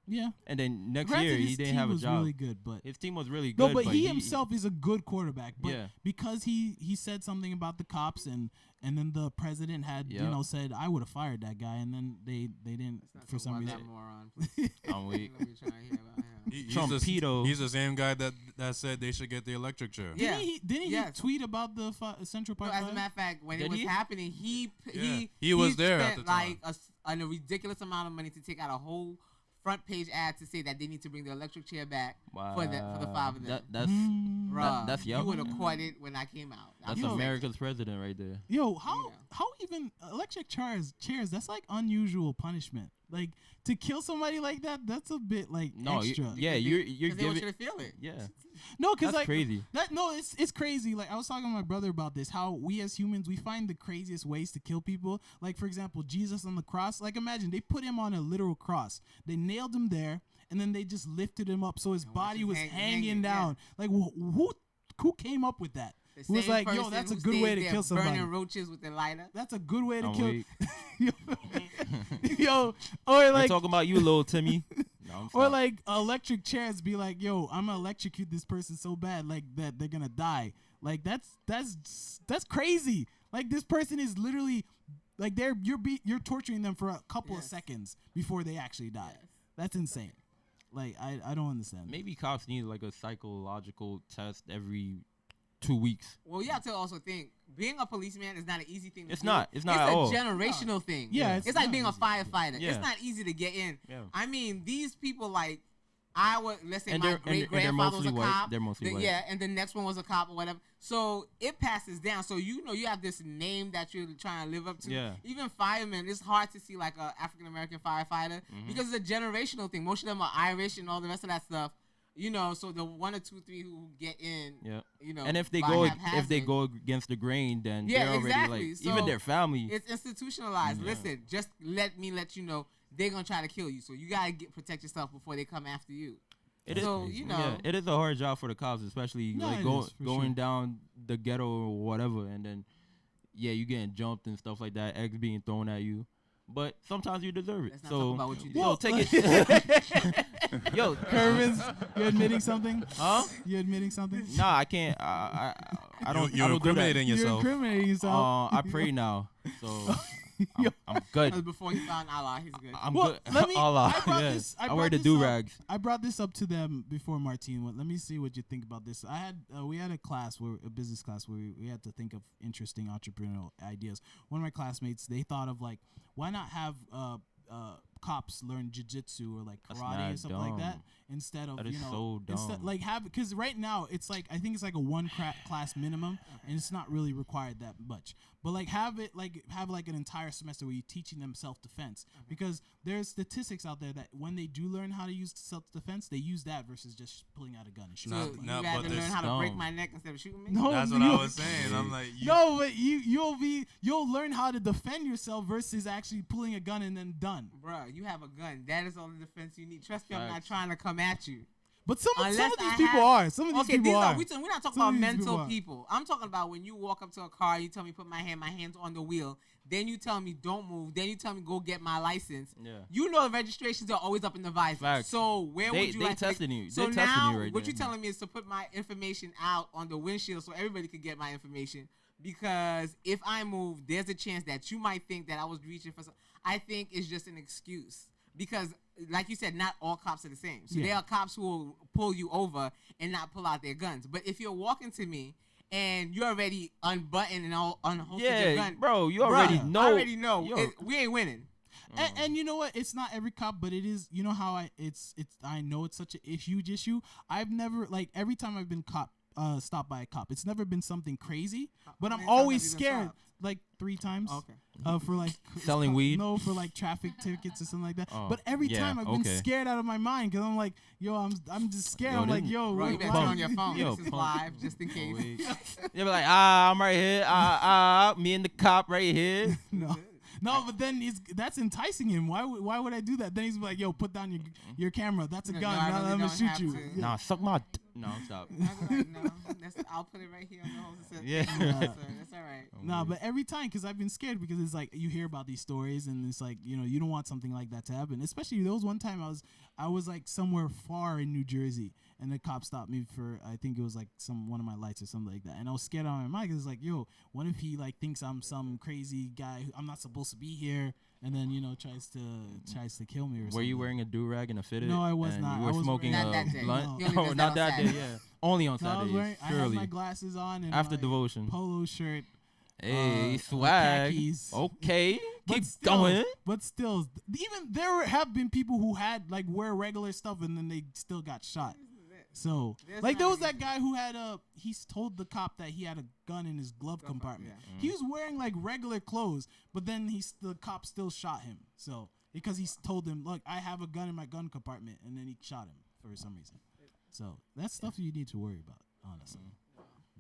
yeah. And then next Granted, year his he didn't team have a was job. Really good, but his team was really good. No, but he himself is a good quarterback. But Yeah. because he said something about the cops and then the president had said I would have fired that guy, and then they didn't for some reason. I'm weak. Let me try to hear about him. Trumpito. He's the same guy that said they should get the electric chair. Yeah. Didn't he tweet about the Central Park? No, as a matter of fact, when it was happening, he was there at the time. Like a ridiculous amount of money to take out a whole front page ad to say that they need to bring the electric chair back for the 5 of them. That's you would have caught it when I came out. That's America's president right there. Yo, how even electric chairs? That's like unusual punishment. Like to kill somebody like that, that's a bit like extra. You're they want you to feel it. Yeah. No, because that's crazy. It's crazy. Like I was talking to my brother about this. How we as humans we find the craziest ways to kill people. Like for example, Jesus on the cross. Like imagine they put him on a literal cross. They nailed him there, and then they just lifted him up so his body was hanging down. Yeah. Like who came up with that? It was like, yo, that's a good way to kill somebody. Burning roaches with the lighter. That's a good way to kill. Weak. Yo, or like talking about you, little Timmy. No, or like electric chairs be like, yo, I'm gonna electrocute this person so bad like that they're gonna die. Like that's crazy. Like this person is literally like you're torturing them for a couple of seconds before they actually die. Yes. That's insane. Like I don't understand. Maybe cops need like a psychological test every 2 weeks. Well, you have to also think being a policeman is not an easy thing to do. It's not it's at all. It's a generational thing. Yeah, it's like being a firefighter. Yeah. It's not easy to get in. Yeah. I mean, these people let's say and my great grandfather was a cop. They're mostly white. Yeah, and the next one was a cop or whatever. So it passes down. So you have this name that you're trying to live up to. Yeah. Even firemen, it's hard to see like a African American firefighter because it's a generational thing. Most of them are Irish and all the rest of that stuff. So the 1 or 2, 3 who get in, and if they go against the grain, then they're already like so even their family. It's institutionalized. Listen, just let me let you know they're gonna try to kill you, so you gotta protect yourself before they come after you. It is a hard job for the cops, especially going down the ghetto or whatever, and then you getting jumped and stuff like that, eggs being thrown at you. But sometimes you deserve it. Let's not so talk about what you did. Yo, take it. Yo, Kervins, you admitting something? Huh? You admitting something? Nah, I can't. I don't. You're I don't incriminating yourself. You're incriminating yourself. I pray now. So I'm good. Because before he found Allah, he's good. I'm Well, good. let me. Allah, I brought yeah. this. I brought wear the this do up- rags. I brought this up to them before, Martine. Let me see what you think about this. We had a class a business class where we had to think of interesting entrepreneurial ideas. One of my classmates, they thought of like, why not have cops learn jiu-jitsu or like That's karate mad and stuff like that dumb. instead of That is so instead dumb. like have, because right now it's like I think it's like a one class minimum and it's not really required that much, but like have an entire semester where you're teaching them self-defense, because there's statistics out there that when they do learn how to use self-defense, they use that versus just pulling out a gun and shooting. So No, you but rather this learn how to break dumb. my neck instead of shooting me? No, That's what I was saying. I'm like, no, but you'll learn how to defend yourself versus actually pulling a gun and then done. Bruh, you have a gun. That is all the defense you need. Trust me, I'm not Facts. trying to come at you. But some of Unless these I people have- are. Some of these Okay, people are. we're not talking Some of about these people mental are. people. I'm talking about when you walk up to a car, you tell me put my hands on the wheel. Then you tell me don't move. Then you tell me go get my license. Yeah. You know the registrations are always up in the visor. Facts. So where They- would you they like testing to you. So They testing now you right what there. you're telling me is to put my information out on the windshield so everybody could get my information. Because if I move, there's a chance that you might think that I was reaching for something. I think it's just an excuse. Because, like you said, not all cops are the same. So Yeah. there are cops who will pull you over and not pull out their guns. But if you're walking to me and you're already unbuttoned and unholstered your Yeah, gun, bro, you bruh, already know. I already know. Yo. We ain't winning. And you know what? It's not every cop, but it is. You know how I know it's such a huge issue. I've never, like, every time I've been stopped by a cop, it's never been something crazy. But How I'm many times always have you been scared. stopped? Like 3 times. Okay. For like Selling weed? No, for like traffic tickets or something like that. Oh, But every yeah, time I've been okay. scared out of my mind because I'm like, yo, I'm just scared. Yo, I'm like, this- yo, Bro, you what- better what- turn on your phone. Yo, This is pump. live, just in case. Wait. They be like, I'm right here. Me and the cop right here. No, but then that's enticing him. Why would I do that? Then he's like, yo, put down your camera. That's a No, gun. I Now really let me don't shoot have you. to. Yeah. Nah, suck my. No, stop. I'll be like, no, I'll put it right here on the hose. Yeah. That's all right. Nah, but every time, because I've been scared, because it's like you hear about these stories and it's like, you know, you don't want something like that to happen. Especially there was one time I was like somewhere far in New Jersey and the cop stopped me for, I think it was like one of my lights or something like that. And I was scared out of my mind because it's like, yo, what if he like thinks I'm some crazy guy who I'm not supposed to be here, and then, you know, tries to kill me or something. Were you wearing a do-rag and a fitted? No, I was and not. You I were was smoking wearing- a Not that day. blunt? He only Oh, does that not on that day, Saturday. yeah. Only on No, I was Saturdays, wearing, I had surely. my glasses on and After my devotion. polo shirt. Hey, uh, swag. khakis. Okay, But keep still- going. But still, even there have been people who had like wear regular stuff and then they still got shot. So, There's like, there not was that guy who had he's told the cop that he had a gun in his glove compartment. yeah. He was wearing like regular clothes, but then the cop still shot him. So, because he told him, look, I have a gun in my gun compartment, and then he shot him for some reason. So, that's stuff you need to worry about, honestly.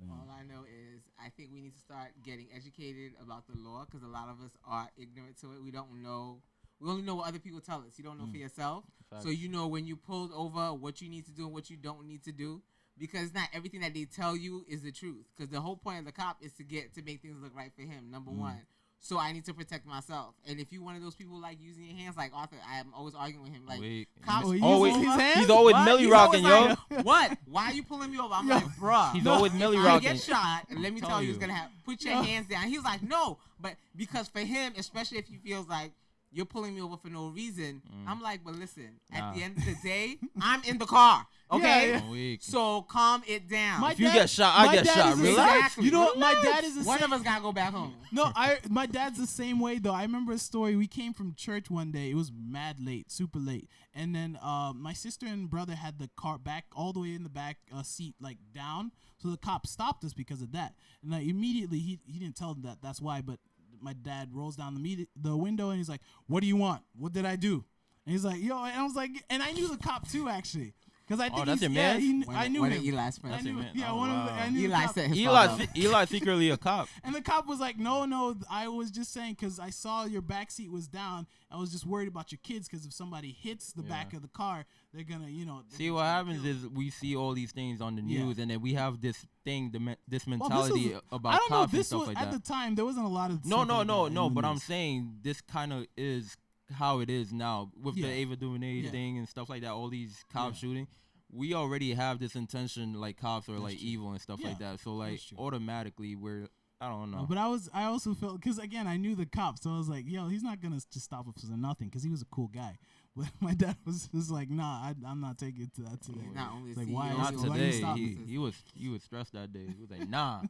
All I know is I think we need to start getting educated about the law because a lot of us are ignorant to it. We don't know. We only know what other people tell us. You don't know for yourself. So you know when you pulled over what you need to do and what you don't need to do, because not everything that they tell you is the truth. Because the whole point of the cop is to make things look right for him. Number one. So I need to protect myself. And if you're one of those people like using your hands, like Arthur, I'm always arguing with him. Like, Wait. cops Oh, he Always, uses his hands? he's always What? Millie He's rocking, always yo. like, what? Why are you pulling me over? I'm like, bruh. He's always Millie If I rocking. get shot, and let me Tell tell you, you. it's gonna have put your hands down. He's like, no, but because for him, especially if he feels like you're pulling me over for no reason, I'm like, but listen, at the end of the day, I'm in the car, okay? Yeah. I'm weak. So calm it down. My If you dad- get shot, I my get dad shot. is the Relax. same- Exactly. You know what? My dad is the One same. of us gotta go back home. No, my dad's the same way though. I remember a story. We came from church one day. It was mad late, super late, and then my sister and brother had the car back all the way in the back seat, like down. So the cop stopped us because of that. And like immediately he didn't tell them that. That's why. But my dad rolls down the window and he's like, "What do you want? What did I do?" And he's like, "Yo," and I was like, and I knew the cop too actually. Because I think that's your yeah, man? I knew One him. of Eli's friends. I knew, man. yeah, Oh, one of the, wow. I knew the Eli cop. set his father up. Eli secretly a cop. And the cop was like, no, I was just saying because I saw your back seat was down. I was just worried about your kids because if somebody hits the back of the car, they're going to, you know. See, what happens is we see all these things on the Yeah. news, and then we have this thing, this Well, mentality was, about I don't know. cops and This stuff was like at that. the time. There wasn't a lot of No, stuff no, like no, that no. in the But I'm news. saying this kind of is how it is now with Yeah. the Ava DuVernay Yeah. thing and stuff like that. All these cops Yeah. shooting. We already have this intention, like cops are like true. evil and stuff Yeah, like that. So like true. automatically we're I don't know. But I also felt, because again, I knew the cop, so I was like, yo, he's not gonna just stop us for nothing, because he was a cool guy. But my dad was like, nah, I'm not taking it to that today. Not only It's like, CEO, why? Not why you today. stop me? He was stressed that day. He was like, nah,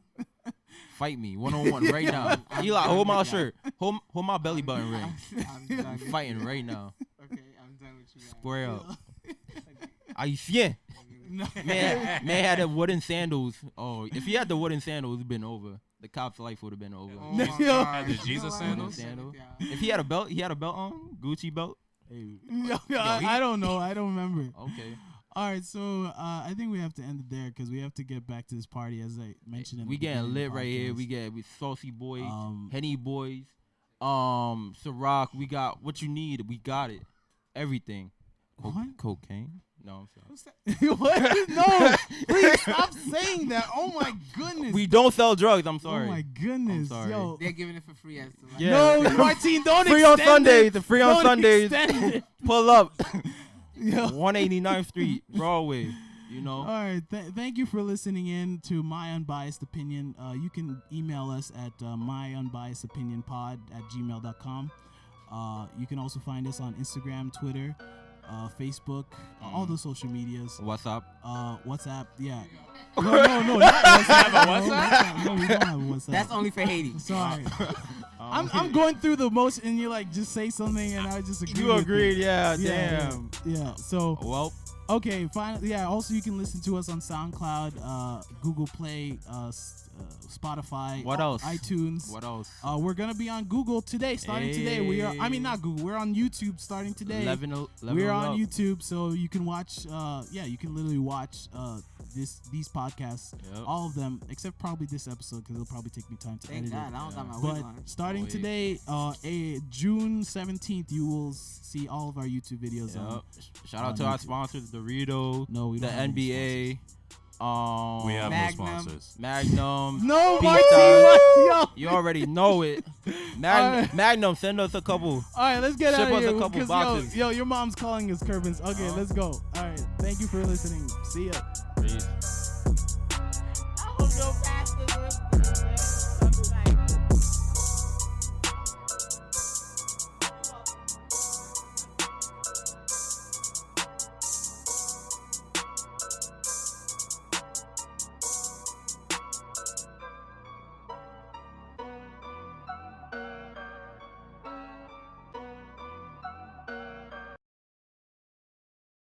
fight me 1-on-1 right now. Eli, hold my shirt. Hold my belly button ring. I'm done. Fighting right now. Okay, I'm done with you guys. Square up. Yeah. Man had the wooden sandals. Oh, if he had the wooden sandals, it'd been over. The cop's life would have been over. Oh my God. The Jesus No, sandals? Sandal. If he had a belt, on Gucci belt. Hey. I don't know. I don't remember. Okay. All right, so I think we have to end it there because we have to get back to this party, as I mentioned. In We the getting beginning of lit the right here. podcast. We Saucy Boys, Um, Henny Boys, Ciroc. We got what you need. We got it. Everything. What? Cocaine? No, I'm sorry. What? No, please stop saying that. Oh my goodness. We don't sell drugs. I'm sorry. Oh my goodness. I'm sorry. Yo. They're giving it for free as the Yeah. No, Martine, don't Free on extend Sundays. it. The free on Don't Sundays. extend it. Pull up. Yo. 189th Street, Broadway. You know. All right. Thank you for listening in to My Unbiased Opinion. You can email us at myunbiasedopinionpod@gmail.com. You can also find us on Instagram, Twitter, Facebook, all the social medias. WhatsApp. WhatsApp, yeah. No, not WhatsApp. No, we don't have a WhatsApp. That's only for Haiti. Sorry. I'm going through the motion, and you're like, just say something, and I just agree. You with agreed, it. yeah, Yeah, damn. yeah. So Well, okay, fine. Yeah. Also, you can listen to us on SoundCloud, Google Play, Spotify. What else? iTunes. what else? We're gonna be on Google today, starting today. We are. I mean, not Google. We're on YouTube starting today. 11 We're on up. YouTube, so you can watch. You can literally watch these podcasts, Yep. all of them, except probably this episode because it'll probably take me time to Thank edit God, it. I don't got my But wig on. starting Wait. today, June 17th, you will see all of our YouTube videos. Yep. Shout on out to our YouTube. sponsors, Dorito, No, we the don't have any NBA, We have Magnum. no sponsors. Magnum. No, Pizza. Martin, what? Yo. You already know it. Alright. Magnum, send us a couple. All right, let's get Ship out of us a here. couple Because boxes. yo, your mom's calling us, Kerbins. Okay, let's go. All right, thank you for listening. See ya. Peace. I hope no bastard listens, man.